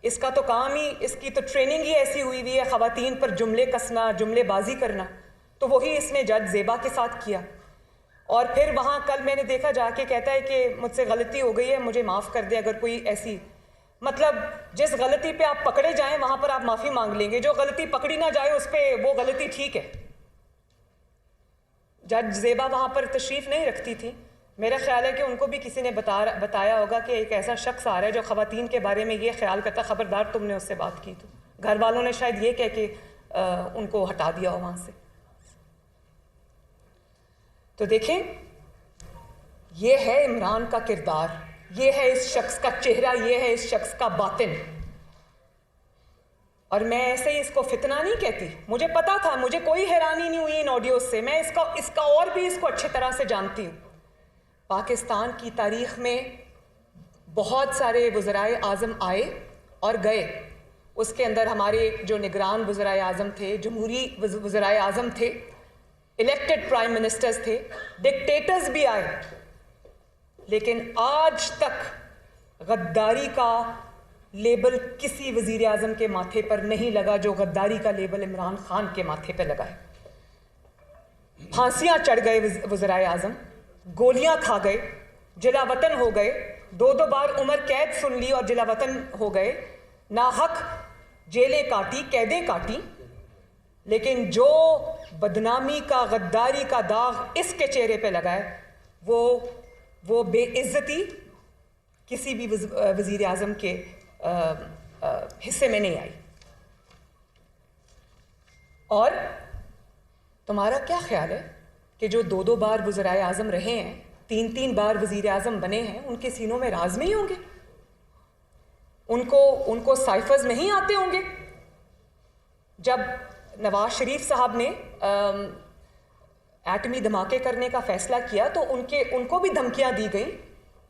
इसका तो काम ही, इसकी तो ट्रेनिंग ही ऐसी हुई हुई है ख़वातीन पर जुमले कसना, जुमलेबाजी करना। तो वही इसने जज ज़ेबा के साथ किया। और फिर वहाँ कल मैंने देखा जाके कहता है कि मुझसे गलती हो गई है, मुझे माफ़ कर दे। अगर कोई ऐसी, मतलब जिस गलती पे आप पकड़े जाएं वहाँ पर आप माफ़ी मांग लेंगे, जो गलती पकड़ी ना जाए उस पर वो गलती ठीक है। जज ज़ेबा वहाँ पर तशरीफ़ नहीं रखती थी। मेरा ख्याल है कि उनको भी किसी ने बताया होगा कि एक ऐसा शख्स आ रहा है जो ख़वातीन के बारे में ये ख्याल करता, ख़बरदार तुमने उससे बात की। तो घर वालों ने शायद ये कह के उनको हटा दिया हो वहाँ से। तो देखें, ये है इमरान का किरदार, ये है इस शख्स का चेहरा, ये है इस शख्स का बातिन। और मैं ऐसे ही इसको फितना नहीं कहती, मुझे पता था, मुझे कोई हैरानी नहीं हुई इन ऑडियोज से। मैं इसका और भी इसको अच्छी तरह से जानती हूँ। पाकिस्तान की तारीख में बहुत सारे वज़राए आज़म आए और गए। उसके अंदर हमारे जो निगरान वज़राए आज़म थे, जमहूरी वज़राए आज़म थे, इलेक्टेड प्राइम मिनिस्टर्स थे, डिक्टेटर्स भी आए। लेकिन आज तक गद्दारी का लेबल किसी वज़ीर आज़म के माथे पर नहीं लगा जो गद्दारी का लेबल इमरान खान के माथे पर लगा है। फांसियां चढ़ गए वज़राए आज़म, गोलियां खा गए, जिला वतन हो गए, 2 बार उम्र कैद सुन ली और जिला वतन हो गए, नाहक जेलें काटी, कैदें काटी। लेकिन जो बदनामी का, गद्दारी का दाग इसके चेहरे पे लगा है, वो बेइज्जती किसी भी वज़ीर आज़म के हिस्से में नहीं आई। और तुम्हारा क्या ख्याल है कि जो 2 बार वज़राए आज़म रहे हैं, 3 बार वज़ीर आज़म बने हैं, उनके सीनों में राज नहीं होंगे? उनको साइफर्स नहीं आते होंगे? जब नवाज शरीफ साहब ने एटमी धमाके करने का फैसला किया तो उनको भी धमकियां दी गई,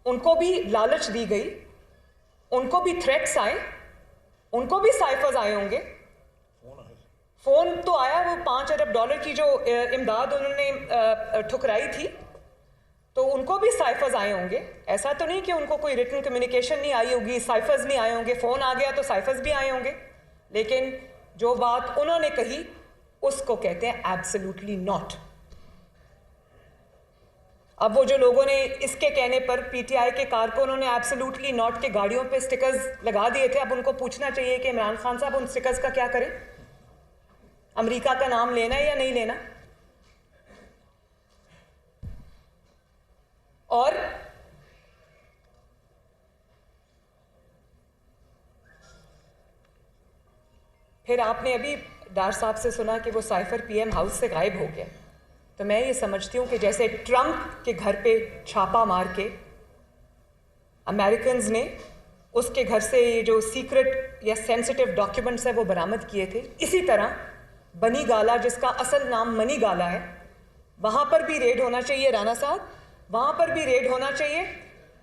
उनको भी लालच दी गई, उनको भी थ्रेट्स आए, उनको भी साइफर्स आए होंगे। फोन तो आया, वो $5 अरब की जो इमदाद उन्होंने ठुकराई थी, तो उनको भी साइफर्स आए होंगे। ऐसा तो नहीं कि उनको कोई रिटन कम्युनिकेशन नहीं आई होगी, साइफर्स नहीं आए होंगे। फ़ोन आ गया तो साइफर्स भी आए होंगे। लेकिन जो बात उन्होंने कही उसको कहते हैं एब्सोल्युटली नॉट। अब वो जो लोगों ने इसके कहने पर पीटीआई के कारकुनों ने एब्सोल्युटली नॉट के गाड़ियों पे स्टिकर्स लगा दिए थे, अब उनको पूछना चाहिए कि इमरान खान साहब उन स्टिकर्स का क्या करें? अमेरिका का नाम लेना है या नहीं लेना? और फिर आपने अभी डार साहब से सुना कि वो साइफर पीएम हाउस से गायब हो गया। तो मैं ये समझती हूँ कि जैसे ट्रंप के घर पे छापा मार के अमेरिकन्स ने उसके घर से ये जो सीक्रेट या सेंसिटिव डॉक्यूमेंट्स है वो बरामद किए थे, इसी तरह बनी गाला, जिसका असल नाम मनी गाला है, वहाँ पर भी रेड होना चाहिए। राना साहब, वहाँ पर भी रेड होना चाहिए।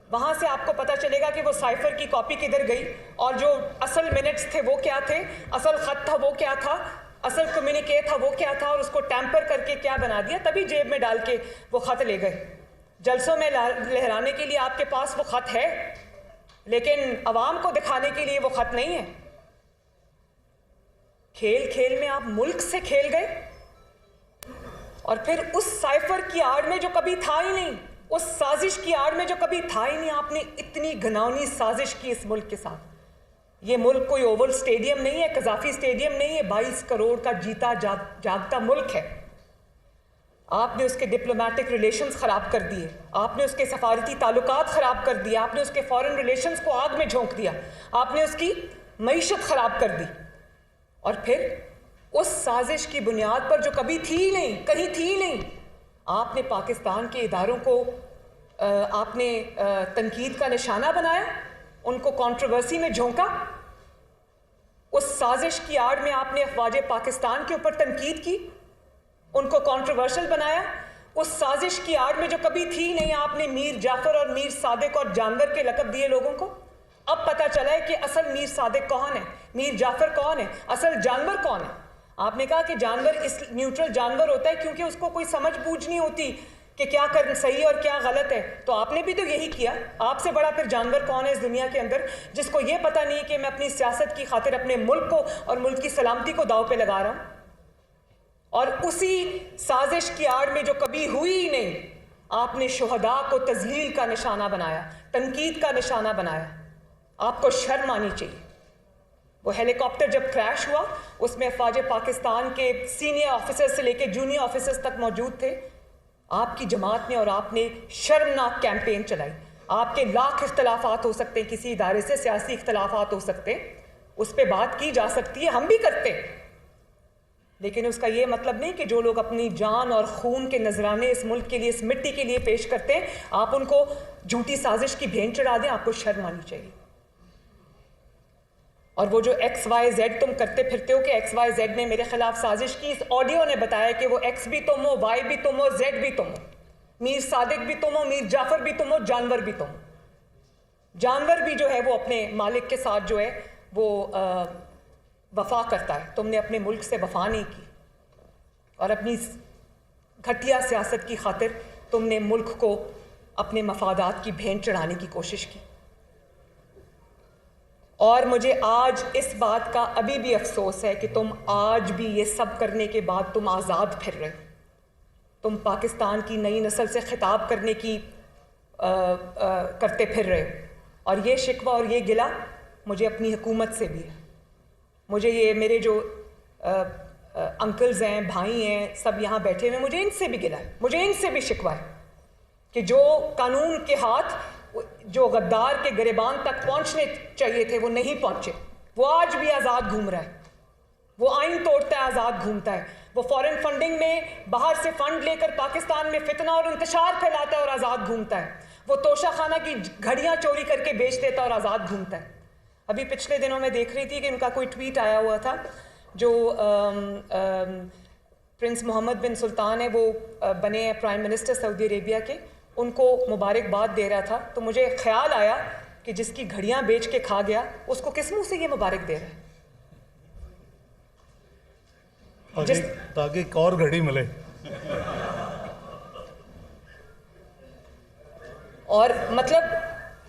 वहाँ से आपको पता चलेगा कि वो साइफर की कॉपी किधर गई और जो असल मिनट्स थे वो क्या थे, असल ख़त था वो क्या था, असल कम्युनिके था वो क्या था, और उसको टैंपर करके क्या बना दिया, तभी जेब में डाल के वो ख़त ले गए। जलसों में लहराने के लिए आपके पास वो ख़त है, लेकिन अवाम को दिखाने के लिए वो ख़त नहीं है। खेल खेल में आप मुल्क से खेल गए, और फिर उस साइफर की आड़ में जो कभी था ही नहीं, उस साजिश की आड़ में जो कभी था ही नहीं, आपने इतनी घिनौनी साजिश की इस मुल्क के साथ। ये मुल्क कोई ओवल स्टेडियम नहीं है, कजाफी स्टेडियम नहीं है, 22 करोड़ का जीता जागता मुल्क है। आपने उसके डिप्लोमेटिक रिलेशंस ख़राब कर दिए, आपने उसके सफारती ताल्लुकात ख़राब कर दिए, आपने उसके फॉरेन रिलेशंस को आग में झोंक दिया, आपने उसकी मईशत ख़राब कर दी। और फिर उस साजिश की बुनियाद पर जो कभी थी ही नहीं, कहीं थी ही नहीं, आपने पाकिस्तान के इदारों को आपने तनकीद का निशाना बनाया, उनको कंट्रोवर्सी में झोंका। उस साजिश की आड़ में आपने अफवाज पाकिस्तान के ऊपर तनकीद की, उनको कंट्रोवर्शियल बनाया। उस साजिश की आड़ में जो कभी थी नहीं, आपने मीर जाफर और मीर सादिक और जानवर के लक़ब दिए लोगों को। अब पता चला है कि असल मीर सादिक कौन है, मीर जाफर कौन है, असल जानवर कौन है। आपने कहा कि जानवर इस न्यूट्रल जानवर होता है क्योंकि उसको कोई समझ बूझ नहीं होती कि क्या कर सही और क्या गलत है, तो आपने भी तो यही किया। आपसे बड़ा फिर जानवर कौन है इस दुनिया के अंदर जिसको ये पता नहीं कि मैं अपनी सियासत की खातिर अपने मुल्क को और मुल्क की सलामती को दाव पे लगा रहा हूं? और उसी साजिश की आड़ में जो कभी हुई ही नहीं, आपने शुहदा को तज़लील का निशाना बनाया, तनकीद का निशाना बनाया। आपको शर्म आनी चाहिए। वो हेलीकॉप्टर जब क्रैश हुआ उसमें अफवाज पाकिस्तान के सीनियर ऑफिसर से लेकर जूनियर ऑफिसर्स तक मौजूद थे। आपकी जमात ने और आपने शर्मनाक कैंपेन चलाई। आपके लाख इख्तलाफात हो सकते हैं, किसी इदारे से सियासी इख्तलाफात हो सकते हैं, उस पर बात की जा सकती है, हम भी करते हैं, लेकिन उसका ये मतलब नहीं कि जो लोग अपनी जान और खून के नजराने इस मुल्क के लिए, इस मिट्टी के लिए पेश करते हैं, आप उनको झूठी साजिश की भेंट चढ़ा दें। आपको शर्म आनी चाहिए। और वो जो XYZ तुम करते फिरते हो कि XYZ ने मेरे खिलाफ साजिश की, इस ऑडियो ने बताया कि वो X भी तुम हो, Y भी तुम हो, Z भी तुम हो, मीर सादिक भी तुम हो, मीर जाफर भी तुम हो, जानवर भी तुम हो। जानवर भी जो है वो अपने मालिक के साथ जो है वो वफा करता है। तुमने अपने मुल्क से वफा नहीं की और अपनी घटिया सियासत की खातिर तुमने मुल्क को अपने मफादात की भेंट चढ़ाने की कोशिश की। और मुझे आज इस बात का अभी भी अफसोस है कि तुम आज भी ये सब करने के बाद तुम आज़ाद फिर रहे हो। तुम पाकिस्तान की नई नस्ल से खिताब करने की करते फिर रहे हो। और ये शिकवा और ये गिला मुझे अपनी हुकूमत से भी है। मुझे ये मेरे जो अंकल्स हैं, भाई हैं, सब यहाँ बैठे हुए, मुझे इनसे भी गिला है, मुझे इनसे भी शिकवा है कि जो कानून के हाथ जो गद्दार के गिरबान तक पहुंचने चाहिए थे वो नहीं पहुंचे। वो आज भी आज़ाद घूम रहा है, वो आइन तोड़ता है, आज़ाद घूमता है, वो फॉरेन फंडिंग में बाहर से फंड लेकर पाकिस्तान में फितना और इंतशार फैलाता है और आज़ाद घूमता है, वो तोशा खाना की घड़ियां चोरी करके बेच देता है और आज़ाद घूमता है। अभी पिछले दिनों में देख रही थी कि उनका कोई ट्वीट आया हुआ था, जो प्रिंस मोहम्मद बिन सुल्तान है, वो बने हैं प्राइम मिनिस्टर सऊदी अरेबिया के, उनको मुबारकबाद दे रहा था। तो मुझे ख्याल आया कि जिसकी घड़ियां बेच के खा गया उसको किस मुंह से ये मुबारक दे रहा है? ताकि एक और घड़ी मिले। और मतलब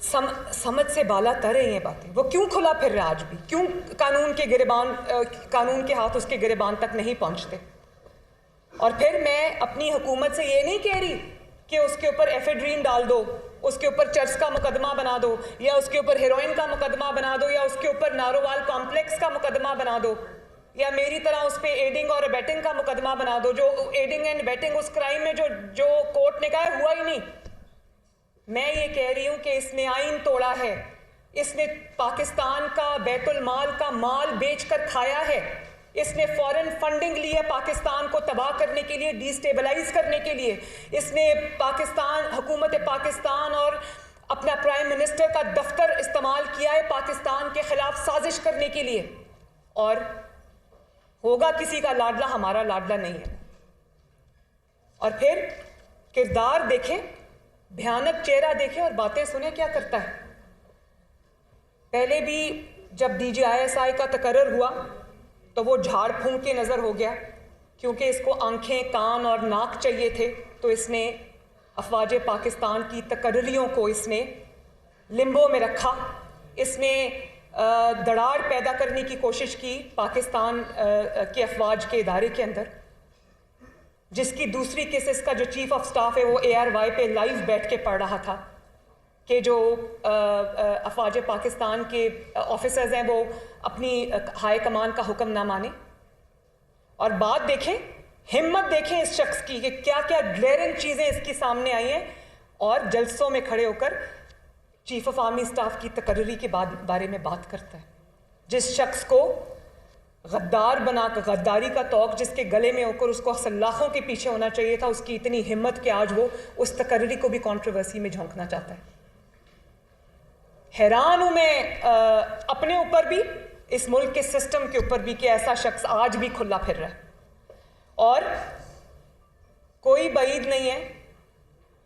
समझ से बाला तर है ये बातें। वो क्यों खुला फिर रहा आज भी? क्यों कानून के हाथ उसके गिरबान तक नहीं पहुंचते? और फिर मैं अपनी हुकूमत से ये नहीं कह रही कि उसके ऊपर एफेड्रीन डाल दो, उसके ऊपर चर्च का मुकदमा बना दो, या उसके ऊपर हेरोइन का मुकदमा बना दो, या उसके ऊपर नारोवाल कॉम्प्लेक्स का मुकदमा बना दो, या मेरी तरह उस पर एडिंग और अबेटिंग का मुकदमा बना दो। जो एडिंग एंड अबेटिंग उस क्राइम में जो कोर्ट ने कहा हुआ ही नहीं। मैं ये कह रही हूं कि इसने आइन तोड़ा है, इसने पाकिस्तान का बैतुल माल का माल बेचकर खाया है, इसने फॉरेन फंडिंग ली है पाकिस्तान को तबाह करने के लिए, डिस्टेबलाइज करने के लिए। इसने हुकूमत पाकिस्तान और अपना प्राइम मिनिस्टर का दफ्तर इस्तेमाल किया है पाकिस्तान के खिलाफ साजिश करने के लिए। और होगा किसी का लाडला, हमारा लाडला नहीं है। और फिर किरदार देखें, भयानक चेहरा देखें और बातें सुने क्या करता है। पहले भी जब DGISI का तकर्रर हुआ तो वो झाड़ फूंक के नज़र हो गया, क्योंकि इसको आंखें, कान और नाक चाहिए थे। तो इसने अफवाज पाकिस्तान की तकर्रियों को इसने लिम्बो में रखा। इसने दरार पैदा करने की कोशिश की पाकिस्तान के अफवाज के इदारे के अंदर, जिसकी दूसरी केसेस का जो चीफ ऑफ स्टाफ है वो ARY पे लाइव बैठ के पढ़ रहा था कि जो अफवाज पाकिस्तान के ऑफिसर्स हैं वो अपनी हाई कमान का हुक्म ना माने। और बात देखें, हिम्मत देखें इस शख्स की कि क्या क्या ग्लेरिंग चीज़ें इसके सामने आई हैं, और जलसों में खड़े होकर चीफ ऑफ आर्मी स्टाफ की तकर्री के बारे में बात करता है। जिस शख्स को गद्दार बनाकर, गद्दारी का तौक जिसके गले में होकर उसको सल्लाखों के पीछे होना चाहिए था, उसकी इतनी हिम्मत कि आज वो उस तकर्री को भी कंट्रोवर्सी में झोंकना चाहता है। हैरान हूं मैं अपने ऊपर भी, इस मुल्क के सिस्टम के ऊपर भी, कि ऐसा शख्स आज भी खुला फिर रहा है। और कोई बईद नहीं है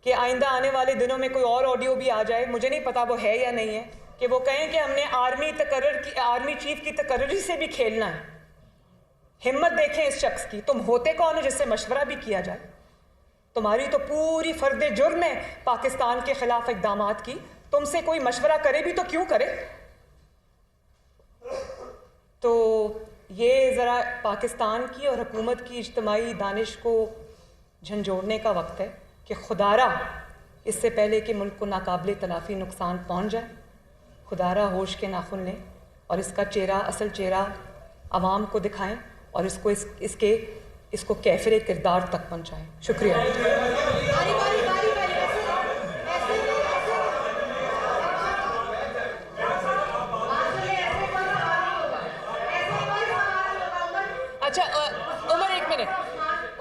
कि आइंदा आने वाले दिनों में कोई और ऑडियो भी आ जाए, मुझे नहीं पता वो है या नहीं है, कि वो कहें कि हमने आर्मी चीफ की तकर्री से भी खेलना है। हिम्मत देखें इस शख्स की। तुम होते कौन हो जिससे मशवरा भी किया जाए? तुम्हारी तो पूरी फर्द जुर्म है पाकिस्तान के खिलाफ इक़दामात की। तुमसे कोई मशवरा करे भी तो क्यों करे। तो ये ज़रा पाकिस्तान की और हुकूमत की इज्तिमाई दानिश को झंझोड़ने का वक्त है कि खुदारा इससे पहले कि मुल्क को नाकाबिले तलाफ़ी नुकसान पहुँच जाए, खुदारा होश के नाखुन लें और इसका चेहरा, असल चेहरा आवाम को दिखाएं और इसको कैफिर किरदार तक पहुँचाएं। शुक्रिया। अच्छा उमर एक मिनट,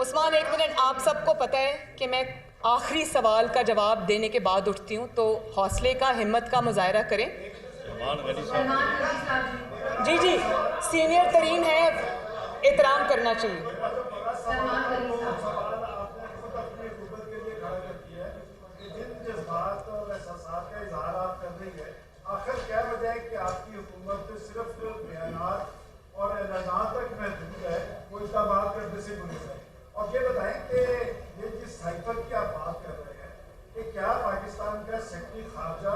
उस्मान एक मिनट। आप सबको पता है कि मैं आखिरी सवाल का जवाब देने के बाद उठती हूँ, तो हौसले का, हिम्मत का मुजाहरा करें। जी जी, सीनियर तरीन है, एहतराम करना चाहिए। आखिर क्या वजह है कि आपकी हुकूमत सिर्फ बयानात और ऐलानात तक महदूद है, वो इक़दामात करने से गुरेज है। और ये बताएं कि ये जिस साइफर की आप बात कर रहे हैं कि क्या पाकिस्तान का सेक्रेटरी खारजा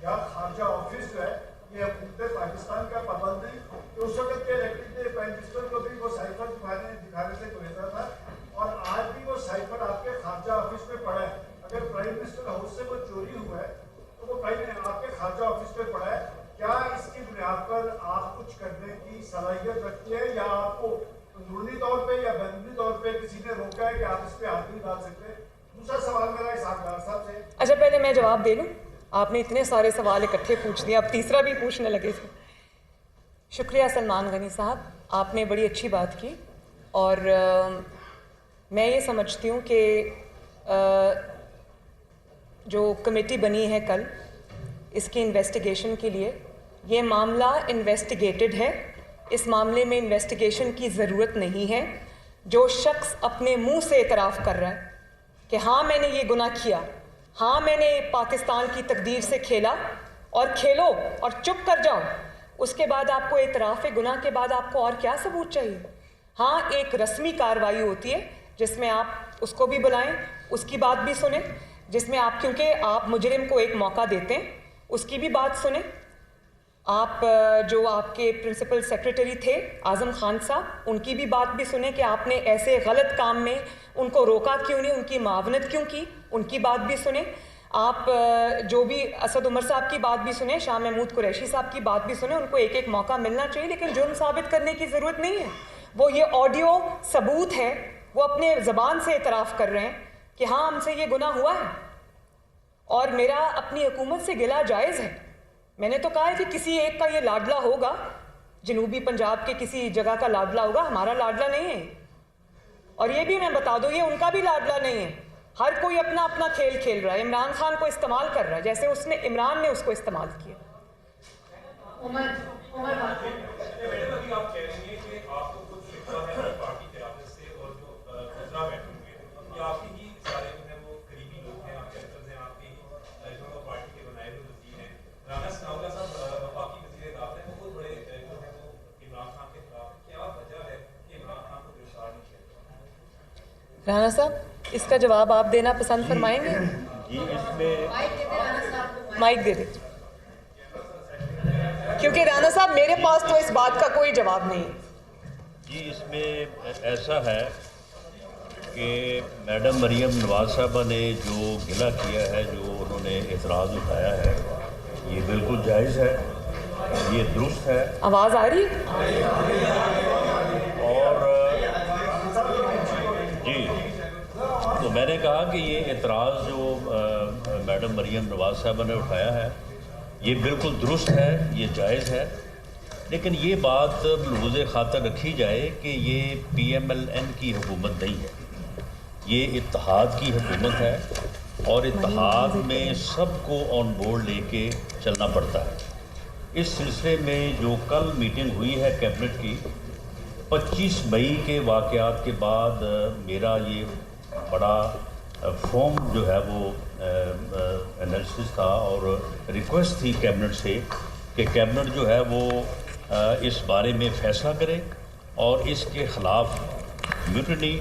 या खारजा ऑफिस जो है ये हुकूमत पाकिस्तान का पाबंद नहीं, तो उस वक्त के इलेक्टेड प्राइम मिनिस्टर को भी वो साइफर दिखाने से गुरेजा था और आज भी वो साइफर आपके खारजा ऑफिस में पड़ा है। अगर प्राइम मिनिस्टर हाउस से वो चोरी हुआ है तो वो आपके खारजा ऑफिस में पड़ा है। क्या इसकी बुनियाद पर आप कुछ करने की सलाहियत रखती है या आपको अंदरूनी तौर पे या बैरूनी तौर पे किसी ने रोका है कि आप इस पे हाथ नहीं डाल सकते? दूसरा सवाल मेरा इसहाक़ साहब से। अच्छा पहले मैं जवाब दे लूँ, आपने इतने सारे सवाल इकट्ठे पूछ दिए, अब तीसरा भी पूछने लगे थे। शुक्रिया सलमान गनी साहब, आपने बड़ी अच्छी बात की और मैं ये समझती हूँ कि जो कमेटी बनी है कल इसकी इन्वेस्टिगेशन के लिए, ये मामला इन्वेस्टिगेटेड है। इस मामले में इन्वेस्टिगेशन की ज़रूरत नहीं है। जो शख्स अपने मुंह से एतराफ़ कर रहा है कि हाँ मैंने ये गुनाह किया, हाँ मैंने पाकिस्तान की तकदीर से खेला, और खेलो और चुप कर जाओ, उसके बाद आपको एतराफ़ गुनाह के बाद आपको और क्या सबूत चाहिए? हाँ, एक रस्मी कार्रवाई होती है जिसमें आप उसको भी बुलाएं, उसकी बात भी सुने, जिसमें आप, क्योंकि आप मुजरिम को एक मौका देते हैं, उसकी भी बात सुने। आप जो आपके प्रिंसिपल सेक्रेटरी थे आज़म खान साहब, उनकी भी बात भी सुने कि आपने ऐसे गलत काम में उनको रोका क्यों नहीं, उनकी मावनत क्यों की, उनकी बात भी सुने। आप जो भी असद उमर साहब की बात भी सुने, शाह महमूद कुरैशी साहब की बात भी सुने। उनको एक एक मौका मिलना चाहिए, लेकिन जुर्म साबित करने की ज़रूरत नहीं है। वो ये ऑडियो सबूत है, वो अपने ज़बान से एतराफ़ कर रहे हैं कि हाँ हमसे ये गुनाह हुआ है और मेरा अपनी हुकूमत से गिला जायज़ है। मैंने तो कहा है कि किसी एक का ये लाडला होगा, जनूबी पंजाब के किसी जगह का लाडला होगा, हमारा लाडला नहीं है। और ये भी मैं बता दूँ, ये उनका भी लाडला नहीं है। हर कोई अपना अपना खेल खेल रहा है, इमरान खान को इस्तेमाल कर रहा है जैसे उसने इमरान ने उसको इस्तेमाल किया। राणा साहब, इसका जवाब आप देना पसंद फरमाएंगे? जी, इसमें माइक दे दीजिए, क्योंकि राणा साहब मेरे पास तो इस बात का कोई जवाब नहीं है। जी, इसमें ऐसा है कि मैडम मरियम नवाज साहबा ने जो गिला किया है, जो उन्होंने एतराज़ उठाया है, ये बिल्कुल जायज़ है, ये दुरुस्त है। आवाज़ आ रही है? और जी, तो मैंने कहा कि ये एतराज़ जो मैडम मरियम नवाज साहबा ने उठाया है, ये बिल्कुल दुरुस्त है, ये जायज़ है। लेकिन ये बात मलहूज़े खातर रखी जाए कि ये PMLN की हुकूमत नहीं है, ये इत्तेहाद की हुकूमत है और इत्तेहाद में सबको ऑन बोर्ड लेके चलना पड़ता है। इस सिलसिले में जो कल मीटिंग हुई है कैबिनेट की, 25 मई के वाक़यात के बाद मेरा ये बड़ा फॉर्म जो है वो एनालिसिस था और रिक्वेस्ट थी कैबिनेट से कि कैबिनेट जो है वो इस बारे में फ़ैसला करे और इसके ख़िलाफ़ म्यूटनी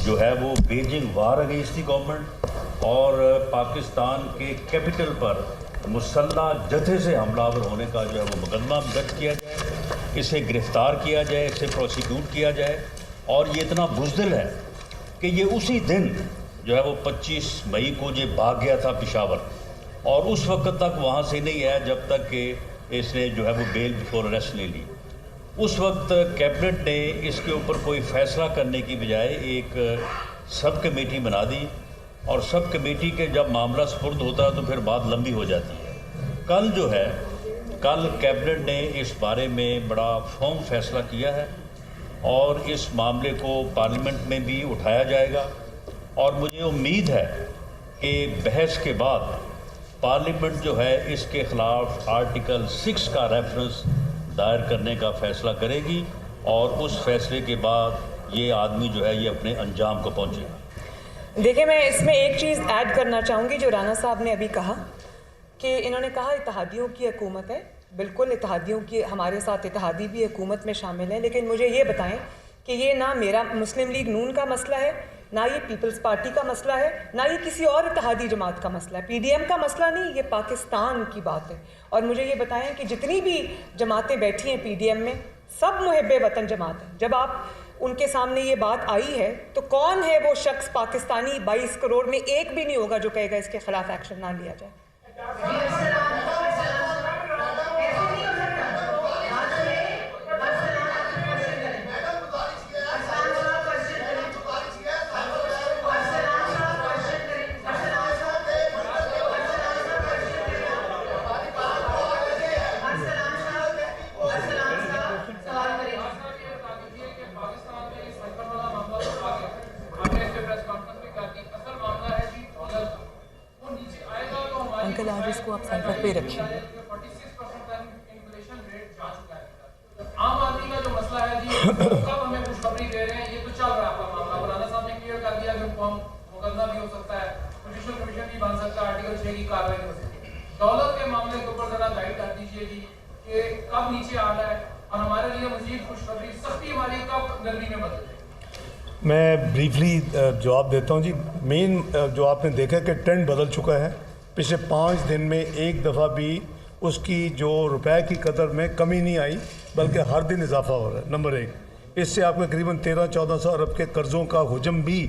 जो है वो Beijing war against the government और पाकिस्तान के कैपिटल पर मुसल्ला जथे से हमलावर होने का जो है वो मुकदमा दर्ज किया जाए, इसे गिरफ़्तार किया जाए, इसे प्रोसिक्यूट किया जाए। और ये इतना बुज़दिल है कि ये उसी दिन जो है वो 25 मई को ये भाग गया था पेशावर और उस वक्त तक वहाँ से नहीं आया जब तक कि इसने जो है वो बेल बिफोर अरेस्ट ले ली। उस वक्त कैबिनेट ने इसके ऊपर कोई फ़ैसला करने की बजाय एक सब कमेटी बना दी और सब कमेटी के जब मामला सुपुर्द होता है तो फिर बात लंबी हो जाती है। कल कैबिनेट ने इस बारे में बड़ा फर्म फैसला किया है और इस मामले को पार्लियामेंट में भी उठाया जाएगा और मुझे उम्मीद है कि बहस के बाद पार्लियामेंट जो है इसके ख़िलाफ़ आर्टिकल 6 का रेफरेंस दायर करने का फ़ैसला करेगी और उस फैसले के बाद ये आदमी जो है ये अपने अंजाम को पहुँचेगा। देखिए, मैं इसमें एक चीज़ ऐड करना चाहूँगी जो राना साहब ने अभी कहा कि इन्होंने कहा इत्तेहादियों की हुकूमत है। बिल्कुल, इत्तेहादियों की हमारे साथ इत्तेहादी भी हुकूमत में शामिल है, लेकिन मुझे ये बताएं कि ये ना मेरा मुस्लिम लीग नून का मसला है, ना ये पीपल्स पार्टी का मसला है, ना ये किसी और इत्तेहादी जमात का मसला है, PDM का मसला नहीं, ये पाकिस्तान की बात है। और मुझे ये बताएं कि जितनी भी जमातें बैठी हैं PDM में, सब मुहब्बे वतन जमात हैं। जब आप उनके सामने ये बात आई है तो कौन है वो शख्स पाकिस्तानी 22 करोड़ में एक भी नहीं होगा जो कहेगा इसके खिलाफ एक्शन ना लिया जाए। अंकल, आज इसको आप साइफर पे रखिए। आम आदमी का जो मसला है जी, कब हमें खुशखबरी दे रहे हैं, ये तो चल रहा है आपका मामला। राना साहब ने क्लियर कर दिया कि मुकदमा भी हो सकता है, जुडिशल कमीशन भी बन सकता है, आर्टिकल 6 की कार्रवाई हो सकती है। डॉलर के मामले के ऊपर जरा गाइड कर दीजिए जी कि कब नीचे आ रहा है और हमारे लिए मजीद खुशखबरी सख्ती हमारी कब गर्मी में बदल जाए। मैं ब्रीफली जवाब देता हूँ जी। मेन जो आपने देखा कि ट्रेंड बदल चुका है। पिछले 5 दिन में एक दफ़ा भी उसकी जो रुपए की कदर में कमी नहीं आई, बल्कि हर दिन इजाफा हो रहा है। नंबर 1, इससे आपके करीबन 1300-1400 अरब के कर्ज़ों का हुजम भी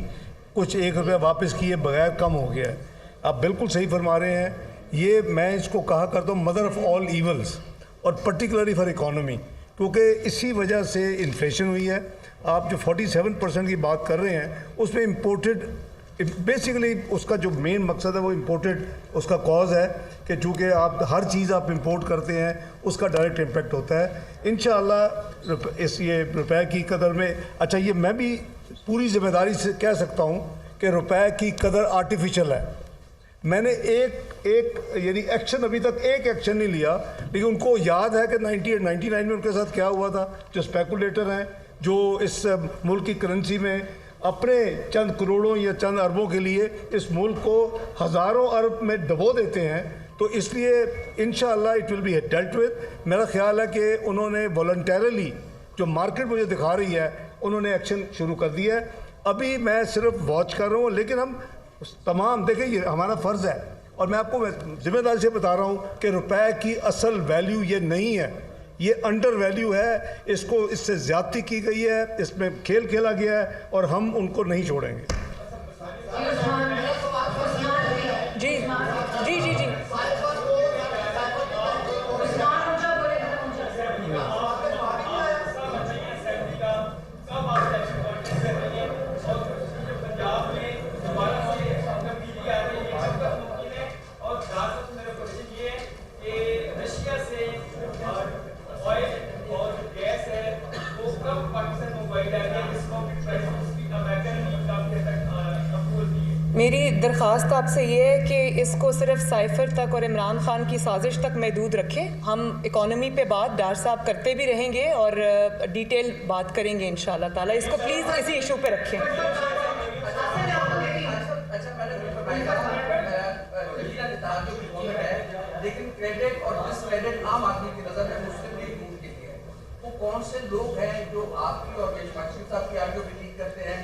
कुछ 1 रुपया वापस किए बगैर कम हो गया है। आप बिल्कुल सही फरमा रहे हैं। ये मैं इसको कहा करता हूँ मदर ऑफ़ ऑल ईवल्स, और पर्टिकुलरली फॉर इकॉनमी, क्योंकि इसी वजह से इन्फ्लेशन हुई है। आप जो 47% की बात कर रहे हैं उसमें इम्पोर्टेड, बेसिकली उसका जो मेन मकसद है वो इम्पोर्टेड उसका कॉज है कि चूँकि आप हर चीज़ आप इंपोर्ट करते हैं उसका डायरेक्ट इम्पेक्ट होता है। इंशाअल्लाह इस ये रुपए की कदर में, अच्छा ये मैं भी पूरी ज़िम्मेदारी से कह सकता हूँ कि रुपए की कदर आर्टिफिशियल है। मैंने एक यानी एक्शन अभी तक एक एक्शन नहीं लिया, लेकिन उनको याद है कि 98-99 में उनके साथ क्या हुआ था। जो स्पेकुलेटर हैं, जो इस मुल्क की करेंसी में अपने चंद करोड़ों या चंद अरबों के लिए इस मुल्क को हज़ारों अरब में डबो देते हैं, तो इसलिए इंशाअल्लाह it will be dealt with. मेरा ख्याल है कि उन्होंने वॉलंटरली जो मार्केट मुझे दिखा रही है उन्होंने एक्शन शुरू कर दिया है। अभी मैं सिर्फ वॉच कर रहा हूँ, लेकिन हम तमाम देखें, ये हमारा फ़र्ज़ है और मैं आपको ज़िम्मेदारी से बता रहा हूँ कि रुपए की असल वैल्यू ये नहीं है, ये अंडर वैल्यू है। इसको इससे ज़्यादती की गई है, इसमें खेल खेला गया है और हम उनको नहीं छोड़ेंगे। जी जी जी जी मेरी दरख्वास्त आपसे ये है कि इसको सिर्फ साइफर तक और इमरान खान की साजिश तक महदूद रखें। हम इकॉनमी पे बात डार साहब करते भी रहेंगे और डिटेल बात करेंगे इंशाल्लाह ताला। इसको प्लीज़ इसी इशू पे रखें। लेकिन क्रेडिट और डिसक्रेडिट आम आदमी की नज़र में मुस्लिम लीग नून के लिए वो कौन से लोग हैं जो आपकी और पेशवाशी साहब की आगे बिलीव करते हैं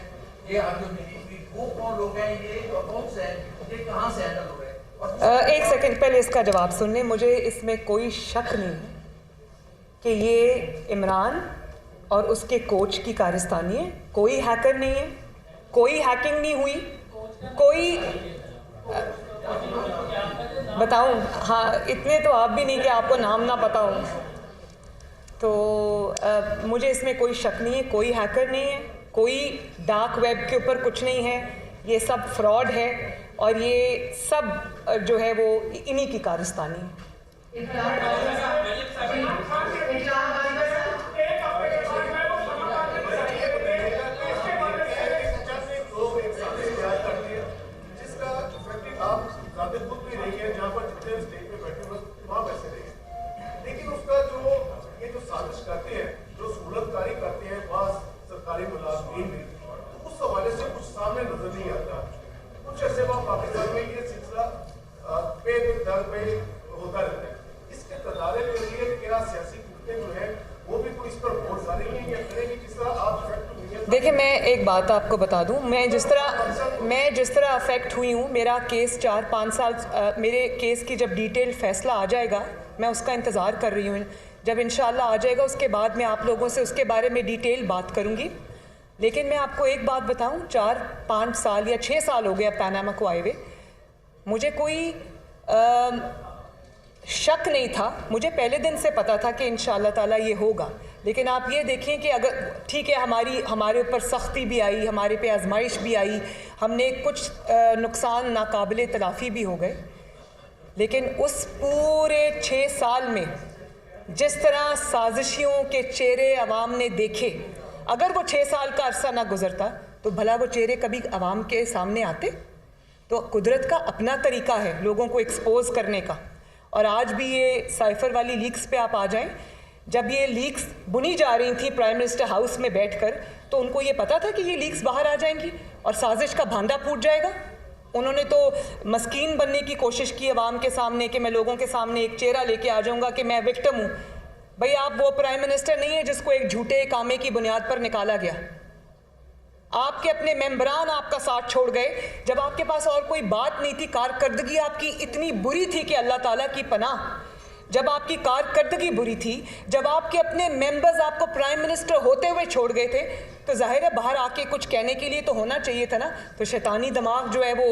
ये आज जो मीटिंग हुई वो कौन लोग हैं, ये अकाउंट्स हैं, ये कहाँ से हैंडल हो रहे हैं? और एक सेकंड पहले इसका जवाब सुन लें। मुझे इसमें कोई शक नहीं है कि ये इमरान और उसके कोच की कारस्तानी है। कोई हैकर नहीं है, कोई हैकिंग नहीं हुई, कोई बताऊं? हाँ, इतने तो आप भी नहीं कि आपको नाम ना पता हो। तो मुझे इसमें कोई शक नहीं है, कोई हैकर नहीं है, कोई डार्क वेब के ऊपर कुछ नहीं है। ये सब फ्रॉड है और ये सब जो है वो इन्हीं की कारस्तानी है। देखिए, मैं एक बात आपको बता दूं, मैं जिस तरह अफेक्ट हुई हूँ, मेरा केस 4-5 साल, मेरे केस की जब डिटेल फैसला आ जाएगा, मैं उसका इंतज़ार कर रही हूँ। जब इंशाल्लाह आ जाएगा उसके बाद मैं आप लोगों से उसके बारे में डिटेल बात करूँगी। लेकिन मैं आपको एक बात बताऊँ, 4-5 साल या 6 साल हो गया पैनामा को आए हुए, मुझे कोई शक नहीं था। मुझे पहले दिन से पता था कि इंशाल्लाह ताला ये होगा। लेकिन आप ये देखें कि अगर ठीक है, हमारे ऊपर सख्ती भी आई, हमारे पे आजमाइश भी आई, हमने कुछ नुकसान नाकाबिले तलाफ़ी भी हो गए, लेकिन उस पूरे 6 साल में जिस तरह साजिशियों के चेहरे अवाम ने देखे, अगर वो 6 साल का अरसा ना गुजरता तो भला वो चेहरे कभी अवाम के सामने आते? तो कुदरत का अपना तरीका है लोगों को एक्सपोज करने का। और आज भी ये साइफर वाली लीक्स पे आप आ जाएं, जब ये लीक्स बुनी जा रही थी प्राइम मिनिस्टर हाउस में बैठकर, तो उनको ये पता था कि ये लीक्स बाहर आ जाएंगी और साजिश का भांडा फूट जाएगा। उन्होंने तो मस्कीन बनने की कोशिश की अवाम के सामने कि मैं लोगों के सामने एक चेहरा लेके आ जाऊंगा कि मैं विक्टिम हूँ। भाई, आप वो प्राइम मिनिस्टर नहीं है जिसको एक झूठे कामे की बुनियाद पर निकाला गया। आपके अपने मेंबरान आपका साथ छोड़ गए जब आपके पास और कोई बात नहीं थी। कारकर्दगी आपकी इतनी बुरी थी कि अल्लाह ताला की पनाह, जब आपकी कारकर्दगी बुरी थी, जब आपके अपने मेंबर्स आपको प्राइम मिनिस्टर होते हुए छोड़ गए थे, तो जाहिर है बाहर आके कुछ कहने के लिए तो होना चाहिए था ना। तो शैतानी दिमाग जो है वो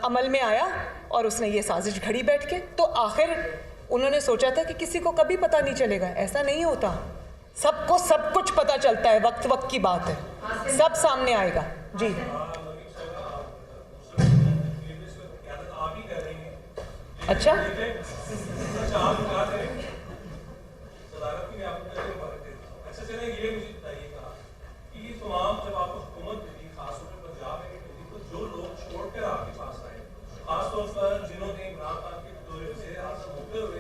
अमल में आया और उसने ये साजिश घड़ी बैठ के। तो आखिर उन्होंने सोचा था कि किसी को कभी पता नहीं चलेगा। ऐसा नहीं होता, सबको सब कुछ पता चलता है, वक्त वक्त की बात है, सब सामने आएगा। जी अच्छा, जो लोग छोड़कर आपके पास आए, खासतौर पर जिन्होंने इमरान खान के दौरे से होते हुए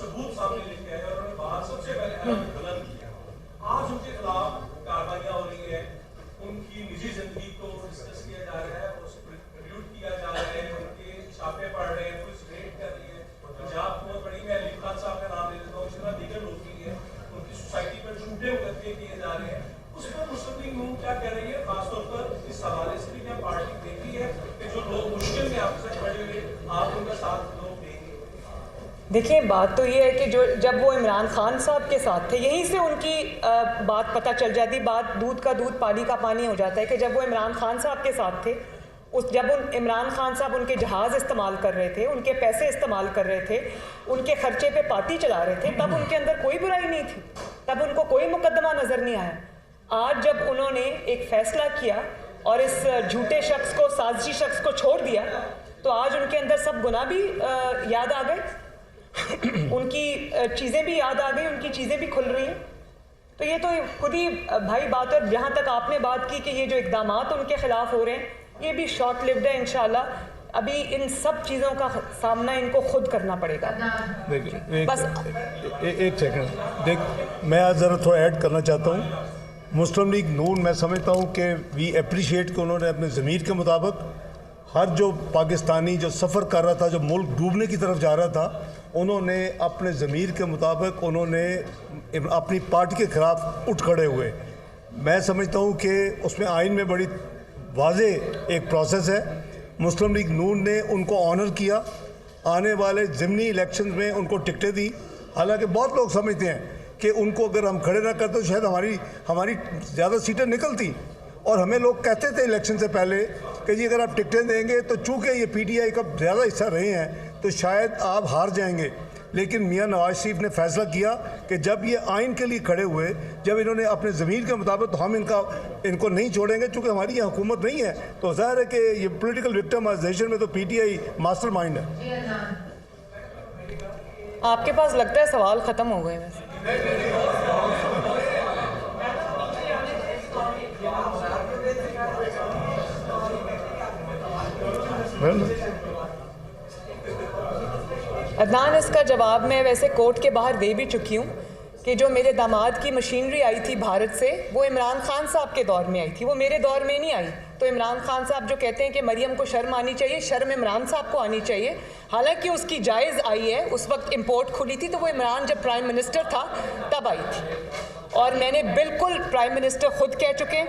सबूत सामने लेके आए और उन्होंने बाहर सबसे पहले बुलंद किया, आज उनके खिलाफ कार्रवाइयां हो रही है, उनकी निजी जिंदगी को डिस्कस किया जा रहा है, उसको रिव्यूट किया जा रहा है, उनके छापे पड़ रहे हैं, पुलिस रेड कर रही है। पंजाब हुकूमत बड़ी, मैं अली खान साहब का नाम ले लेता हूँ, इस तरह दीगर लोग भी है, उनकी सोसाइटी पर झूठे मुकदमे किए जा रहे हैं। उस पर मुस्लिम लीग नून क्या कह रही है, खासतौर पर इस हवाले से भी क्या पार्टी देख रही है कि जो लोग मुश्किल में आपके साथ खड़े हुए आप उनका साथ लोग देंगे? देखिए, बात तो ये है कि जब वो इमरान खान साहब के साथ थे, यहीं से उनकी बात पता चल जाती। बात दूध का दूध पानी का पानी हो जाता है कि जब वो इमरान खान साहब के साथ थे, जब इमरान खान साहब उनके जहाज़ इस्तेमाल कर रहे थे, उनके पैसे इस्तेमाल कर रहे थे, उनके खर्चे पे पार्टी चला रहे थे, तब उनके अंदर कोई बुराई नहीं थी, तब उनको कोई मुकदमा नज़र नहीं आया। आज जब उन्होंने एक फ़ैसला किया और इस झूठे शख्स को, साजिशी शख्स को छोड़ दिया, तो आज उनके अंदर सब गुनाह भी याद आ गए, उनकी चीज़ें भी याद आ गई, उनकी चीज़ें भी खुल रही हैं। तो ये तो खुद ही भाई बात है। जहाँ तक आपने बात की कि ये जो इक़दामात उनके ख़िलाफ़ हो रहे हैं, ये भी शॉर्ट लिव्ड है। इंशाल्लाह अभी इन सब चीज़ों का सामना इनको खुद करना पड़ेगा। देखिए, बस एक सेकंड, देख, मैं आज ज़रा थोड़ा ऐड करना चाहता हूँ। मुस्लिम लीग नून, मैं समझता हूँ कि वी अप्रिशिएट कि उन्होंने अपने ज़मीर के मुताबिक हर जो पाकिस्तानी जो सफ़र कर रहा था, जो मुल्क डूबने की तरफ जा रहा था, उन्होंने अपने ज़मीर के मुताबिक उन्होंने अपनी पार्टी के ख़िलाफ़ उठ खड़े हुए। मैं समझता हूँ कि उसमें आइन में बड़ी वाज़े एक प्रोसेस है। मुस्लिम लीग नून ने उनको ऑनर किया, आने वाले ज़िमनी इलेक्शंस में उनको टिकटें दी। हालांकि बहुत लोग समझते हैं कि उनको अगर हम खड़े ना करते तो शायद हमारी ज़्यादा सीटें निकलती, और हमें लोग कहते थे इलेक्शन से पहले कि जी अगर आप टिकटें देंगे तो चूँकि ये PTI का ज़्यादा हिस्सा रहे हैं तो शायद आप हार जाएंगे। लेकिन मियां नवाज शरीफ ने फैसला किया कि जब ये आइन के लिए खड़े हुए, जब इन्होंने अपने ज़मीर के मुताबिक, तो हम इनको नहीं छोड़ेंगे चूँकि हमारी ये हुकूमत नहीं है। तो ज़ाहिर है कि ये पॉलिटिकल विक्टिमाइजेशन में तो PTI मास्टर माइंड है। आपके पास लगता है सवाल ख़त्म हो गए वैसे। अदनान, इसका जवाब मैं वैसे कोर्ट के बाहर दे भी चुकी हूँ कि जो मेरे दामाद की मशीनरी आई थी भारत से, वो इमरान खान साहब के दौर में आई थी, वो मेरे दौर में नहीं आई। तो इमरान खान साहब जो कहते हैं कि मरियम को शर्म आनी चाहिए, शर्म इमरान साहब को आनी चाहिए। हालांकि उसकी जायज़ आई है, उस वक्त इंपोर्ट खुली थी तो वो इमरान जब प्राइम मिनिस्टर था तब आई थी। और मैंने बिल्कुल, प्राइम मिनिस्टर ख़ुद कह चुके हैं,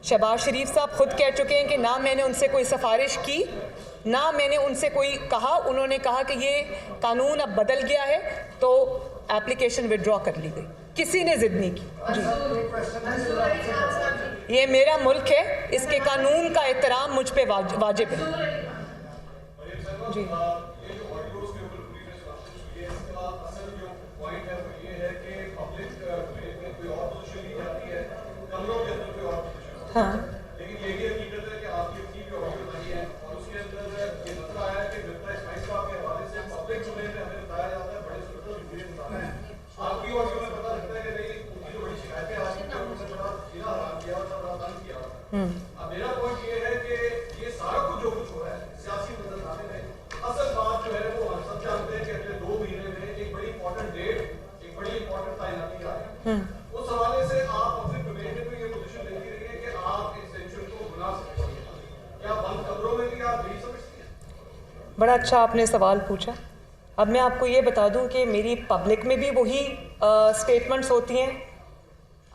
शहबाज शरीफ साहब खुद कह चुके हैं कि ना मैंने उनसे कोई सिफारिश की, ना मैंने उनसे कोई कहा। उन्होंने कहा कि ये कानून अब बदल गया है तो एप्लीकेशन विड्रॉ कर ली गई, किसी ने जिद नहीं की। जी, ये मेरा मुल्क है, इसके कानून का एहतराम मुझ पे वाजिब है। जी, हाँ, लेकिन ये भी हकीकत है कि आपकी अपनी भी ऑडियो बनी है और उसके अंदर ये नजर आया है कि मिर्जा इस्माइल साहब के हवाले से पब्लिक सुनने में हमें बताया जाता है बड़े सुंदर वीडियो बताना है। आपकी ऑडियो में पता लगता है कि नहीं, उनकी जो बड़ी शिकायतें आ रही हैं उन्होंने बड़ा जीना हराम किया और बड़ा तंग किया। अब मेरा पॉइंट ये है कि ये सारा कुछ जो कुछ हो रहा है सियासी नजरसाने में, असल बात जो है वो हम सब जानते हैं कि अगले 2 महीने में एक बड़ी इंपॉर्टेंट डेट, एक बड़ी इंपॉर्टेंट तैनाती आ रही है। उस हवाले से आप अपने प्रोग्राम में ये पोजीशन लेती रही है कि आप एक्सटेंशन को बुला सकते हैं, क्या बंद कमरों में भी आप नहीं समझती हैं? बड़ा अच्छा आपने सवाल पूछा। अब मैं आपको ये बता दूं कि मेरी पब्लिक में भी वही स्टेटमेंट्स होती हैं।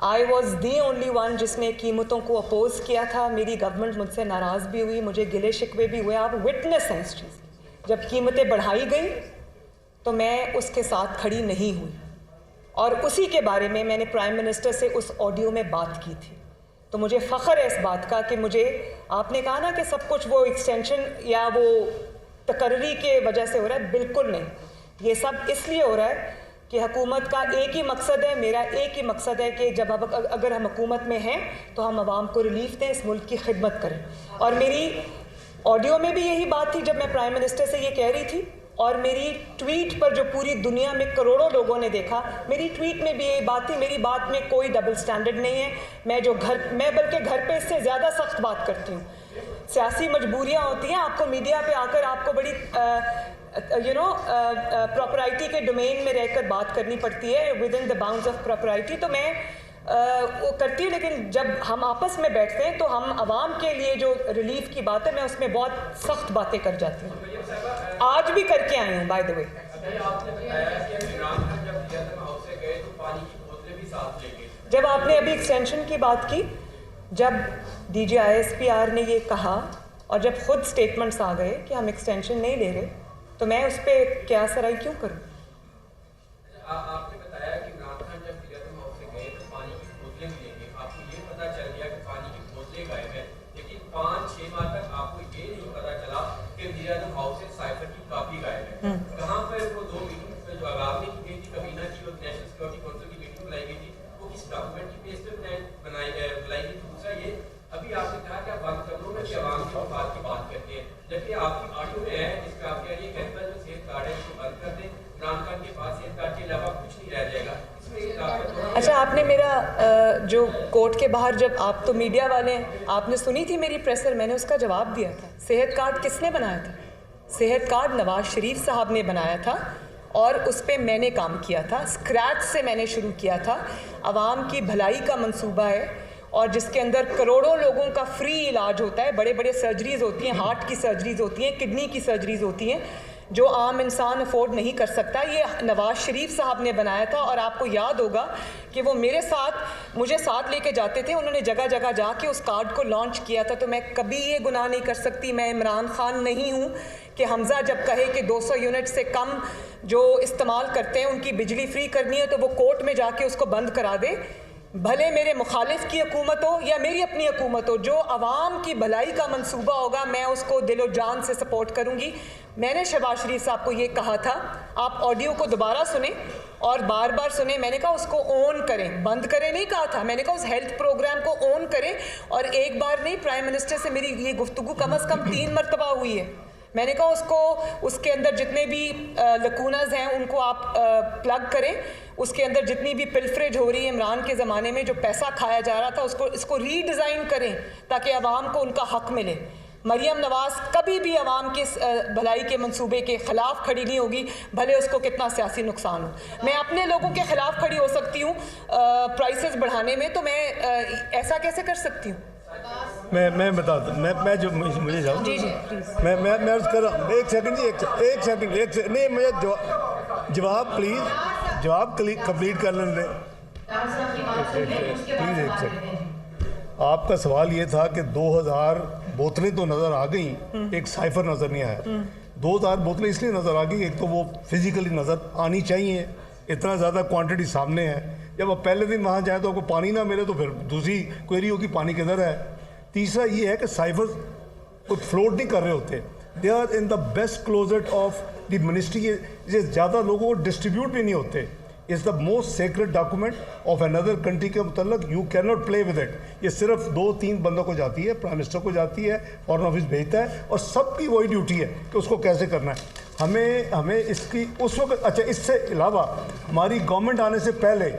I was the only one जिसने कीमतों को अपोज किया था। मेरी गवर्नमेंट मुझसे नाराज़ भी हुई, मुझे गिले शिकवे भी हुए। आप विटनेस हैं इस चीज़ की। जब कीमतें बढ़ाई गई तो मैं उसके साथ खड़ी नहीं हुई, और उसी के बारे में मैंने प्राइम मिनिस्टर से उस ऑडियो में बात की थी। तो मुझे फ़ख्र है इस बात का कि मुझे, आपने कहा ना कि सब कुछ वो एक्सटेंशन या वो तकर्री के वजह से हो रहा है, बिल्कुल नहीं। ये सब इसलिए हो रहा है कि हुकूमत का एक ही मकसद है, मेरा एक ही मकसद है कि जब अगर हम हुकूमत में हैं तो हम आवाम को रिलीफ दें, इस मुल्क की खिदमत करें। और मेरी ऑडियो में भी यही बात थी जब मैं प्राइम मिनिस्टर से ये कह रही थी, और मेरी ट्वीट पर जो पूरी दुनिया में करोड़ों लोगों ने देखा, मेरी ट्वीट में भी यही बात थी। मेरी बात में कोई डबल स्टैंडर्ड नहीं है। मैं बल्कि घर पे इससे ज़्यादा सख्त बात करती हूँ। सियासी मजबूरियाँ होती हैं, आपको मीडिया पे आकर आपको बड़ी प्रॉपराइटी के डोमेन में रहकर बात करनी पड़ती है, within the bounds of propriety. तो मैं वो करती हूँ, लेकिन जब हम आपस में बैठते हैं तो हम आवाम के लिए जो रिलीफ की बात है, मैं उसमें बहुत सख्त बातें कर जाती हूँ। आज भी करके आई हूँ, बाय द वे। जब आपने अभी एक्सटेंशन की बात की, जब DG ISPR ने ये कहा और जब खुद स्टेटमेंट्स आ गए कि हम एक्सटेंशन नहीं ले रहे, तो मैं उस पर क्या सराई क्यों करूँ? आपने बताया कि इमरान खान जब फ्रीडम हाउस से गए तो पानी की बोतलें मिलेंगी। आपको ये पता चल गया कि पानी की बोतलें गायब है, लेकिन 5-6 माह तक आपको ये नहीं पता चला कि फ्रीडम हाउस से साइफर की कापी गायब है। कहाँ पर वो 2 मीटिंग जो आगाम में की गई थी, कबीना की और नेशनल सिक्योरिटी काउंसिल की मीटिंग बुलाई गई थी, वो किस डॉक्यूमेंट की बेस पे बुलाई गई थी? दूसरा ये, अभी आपने कहा कि आप बंद कमरों में भी आवाम की बात करते हैं, जबकि आपकी ऑडियो में है जिसमें आप कह रही है कहता जो सेहत कार्ड है उसको बंद कर दें, इमरान खान के पास सेहत कार्ड के अलावा कुछ नहीं रह जाएगा। इसमें अच्छा, आपने मेरा जो कोर्ट के बाहर, जब आप तो मीडिया वाले हैं, आपने सुनी थी मेरी प्रेसर, मैंने उसका जवाब दिया था। सेहत कार्ड किसने बनाया था? सेहत कार्ड नवाज शरीफ साहब ने बनाया था और उस पर मैंने काम किया था। स्क्रैच से मैंने शुरू किया था। आवाम की भलाई का मंसूबा है और जिसके अंदर करोड़ों लोगों का फ्री इलाज होता है। बड़े बड़े सर्जरीज़ होती हैं, हार्ट की सर्जरीज़ होती हैं, किडनी की सर्जरीज़ होती हैं। जो आम इंसान अफोर्ड नहीं कर सकता। ये नवाज शरीफ साहब ने बनाया था और आपको याद होगा कि वो मुझे साथ लेके जाते थे, उन्होंने जगह जगह जाके उस कार्ड को लॉन्च किया था। तो मैं कभी ये गुनाह नहीं कर सकती, मैं इमरान खान नहीं हूँ कि हमज़ा जब कहे कि 200 यूनिट से कम जो इस्तेमाल करते हैं उनकी बिजली फ्री करनी है तो वो कोर्ट में जाके उसको बंद करा दे। भले मेरे मुखालिफ की हुकूमत हो या मेरी अपनी हुकूमत हो, जो आवाम की भलाई का मंसूबा होगा मैं उसको दिलो जान से सपोर्ट करूँगी। मैंने शहबाज शरीफ साहब को ये कहा था, आप ऑडियो को दोबारा सुने और बार बार सुने, मैंने कहा उसको ऑन करें, बंद करें नहीं कहा था, मैंने कहा उस हेल्थ प्रोग्राम को ऑन करें। और एक बार नहीं, प्राइम मिनिस्टर से मेरी ये गुफ्तगू कम से कम 3 मरतबा हुई है। मैंने कहा उसके अंदर जितने भी लकूनस हैं उनको आप प्लग करें, उसके अंदर जितनी भी पिलफरेज हो रही है इमरान के ज़माने में जो पैसा खाया जा रहा था इसको रीडिज़ाइन करें ताकि आवाम को उनका हक मिले। मरियम नवाज़ कभी भी आवाम के भलाई के मंसूबे के ख़िलाफ़ खड़ी नहीं होगी, भले उसको कितना सियासी नुकसान हो। मैं अपने लोगों के ख़िलाफ़ खड़ी हो सकती हूँ प्राइसेस बढ़ाने में, तो मैं ऐसा कैसे कर सकती हूँ? मैं बता दूँ, मैं जो मुझे जाऊँ जी प्लीज़। मैं अर्ज़ कर रहा हूँ, एक सेकंड नहीं, मुझे जवाब प्लीज़ जवाब कंप्लीट कर लेने दें प्लीज़। एक सेकंड, आपका सवाल ये था कि 2000 बोतलें तो नज़र आ गई, एक साइफर नज़र नहीं आया। 2000 बोतलें इसलिए नज़र आ गई, एक तो वो फिजिकली नज़र आनी चाहिए, इतना ज़्यादा क्वांटिटी सामने है। जब आप पहले दिन वहाँ जाए तो आपको पानी ना मिले तो फिर दूसरी क्वेरी होगी पानी किधर है। तीसरा ये है कि साइफर कुछ फ्लोट नहीं कर रहे होते, they are in the best closet of the ministry. ये ज़्यादा लोगों को डिस्ट्रीब्यूट भी नहीं होते। Is the most secret document of another country के मुतल्लक, you can not play with it. ये सिर्फ 2-3 बंदों को जाती है, प्राइम मिनिस्टर को जाती है, फॉरेन ऑफिस भेजता है और सबकी वही ड्यूटी है कि उसको कैसे करना है। हमें इसकी उस वक्त अच्छा, इससे अलावा हमारी गवर्नमेंट आने से पहले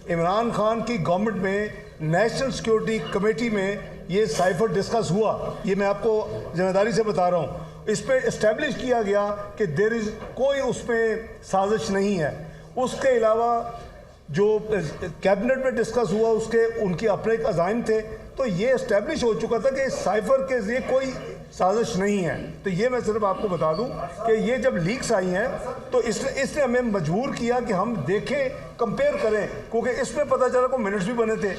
इमरान खान की गवर्नमेंट में नेशनल सिक्योरिटी कमेटी में ये साइफर डिस्कस हुआ। ये मैं आपको जिम्मेदारी से बता रहा हूँ। इस पर इस्टेब्लिश किया गया कि देयर इज़ कोई उसमें साजिश नहीं है। उसके अलावा जो कैबिनेट में डिस्कस हुआ उनके अपने एक अज़ाइम थे, तो ये इस्टेब्लिश हो चुका था कि साइफर के ज़रिए कोई साजिश नहीं है। तो ये मैं सिर्फ आपको बता दूं कि ये जब लीक्स आई हैं तो इसने हमें मजबूर किया कि हम देखें, कंपेयर करें, क्योंकि इसमें पता चला को मिनट्स भी बने थे।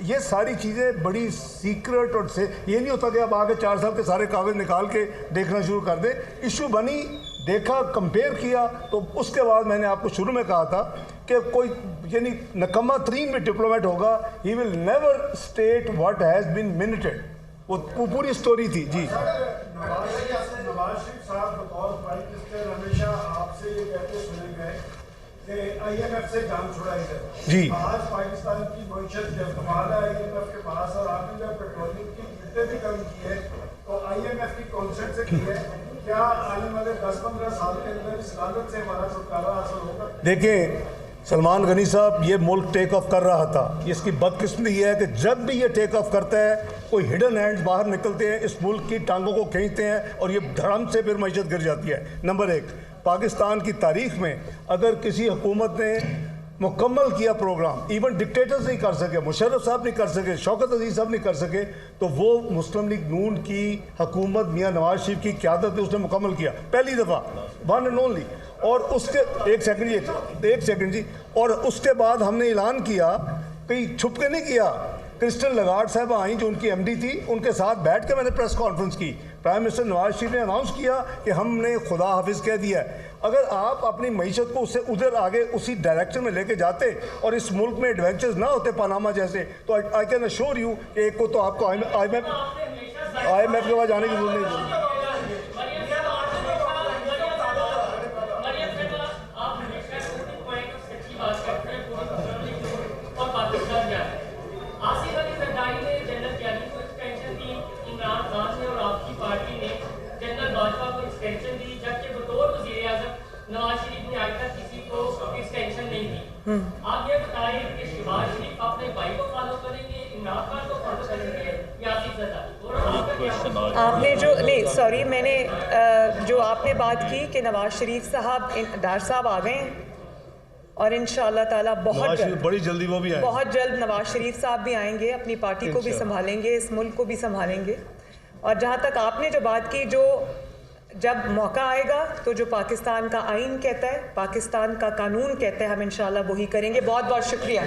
ये सारी चीज़ें बड़ी सीक्रेट और से ये नहीं होता कि आप आगे 4 साल के सारे कागज़ निकाल के देखना शुरू कर दें। इशू बनी, देखा, कंपेयर किया, तो उसके बाद मैंने आपको शुरू में कहा था कि कोई यानी नकम्मा तरीन भी डिप्लोमेट होगा, he will never state what has been minuted. वो पूरी स्टोरी थी जी। नवाज शरीफ साहब बतौर प्राइम मिनिस्टर हमेशा आपसे ये कहते सुने गए कि IMF से जान छुड़ाई जाए जी। आज पाकिस्तान की मईशत जब कमाल है IMF के पास, और आपने जब पेट्रोलियम की कीमतें भी कम की है तो IMF की कॉन्सेप्ट से की है, क्या आने वाले 10-15 साल के अंदर इस लानत से हमारा छुटकारा हासिल होगा? देखिए सलमान गनी साहब, ये मुल्क टेक ऑफ कर रहा था। इसकी बदकिस्मती ये है कि जब भी ये टेक ऑफ करता है कोई हिडन हैंड्स बाहर निकलते हैं, इस मुल्क की टांगों को खींचते हैं और ये धड़म से फिर मईशत गिर जाती है। नंबर 1, पाकिस्तान की तारीख में अगर किसी हुकूमत ने मुकम्मल किया प्रोग्राम, इवन डिक्टेटर्स नहीं कर सके, मुशर्रफ साहब नहीं कर सके, शौकत अजीज साहब नहीं कर सके, तो वो मुस्लिम लीग नून की हुकूमत मियाँ नवाज शरीफ की क़यादत में उसने मुकम्मल किया, पहली दफ़ा, वन एंड ओनली। और उसके एक सेकंड जी, और उसके बाद हमने ऐलान किया, कहीं छुप के नहीं किया। क्रिस्टन लगार्ड साहब आई जो उनकी MD थी, उनके साथ बैठ के मैंने प्रेस कॉन्फ्रेंस की। प्राइम मिनिस्टर नवाज शरीफ ने अनाउंस किया कि हमने खुदा हाफिज़ कह दिया है। अगर आप अपनी मईशत को उससे उधर आगे उसी डायरेक्शन में लेके जाते और इस मुल्क में एडवेंचर्स ना होते पनामा जैसे, तो आई कैन अश्योर यू कि एक को तो आपको IMF के पास जाने की जरूरत नहीं। आप ये बताएं कि शहबाज शरीफ अपने भाई को फॉलो करेंगे, इमरान खान को फॉलो करेंगे या आसिफ ज़रदारी? आपने जो नहीं, सॉरी, मैंने जो आपने बात की कि नवाज शरीफ साहब, डार साहब आ गए हैं और इंशाअल्लाह ताला बहुत जल्द, बड़ी जल्दी वो भी आएंगे, बहुत जल्द नवाज शरीफ साहब भी आएंगे, अपनी पार्टी को भी संभालेंगे, इस मुल्क को भी संभालेंगे। और जहाँ तक आपने जो बात की, जो जब मौका आएगा तो जो पाकिस्तान का आइन कहता है, पाकिस्तान का कानून कहता है, हम इंशाल्लाह वही करेंगे। बहुत बहुत शुक्रिया।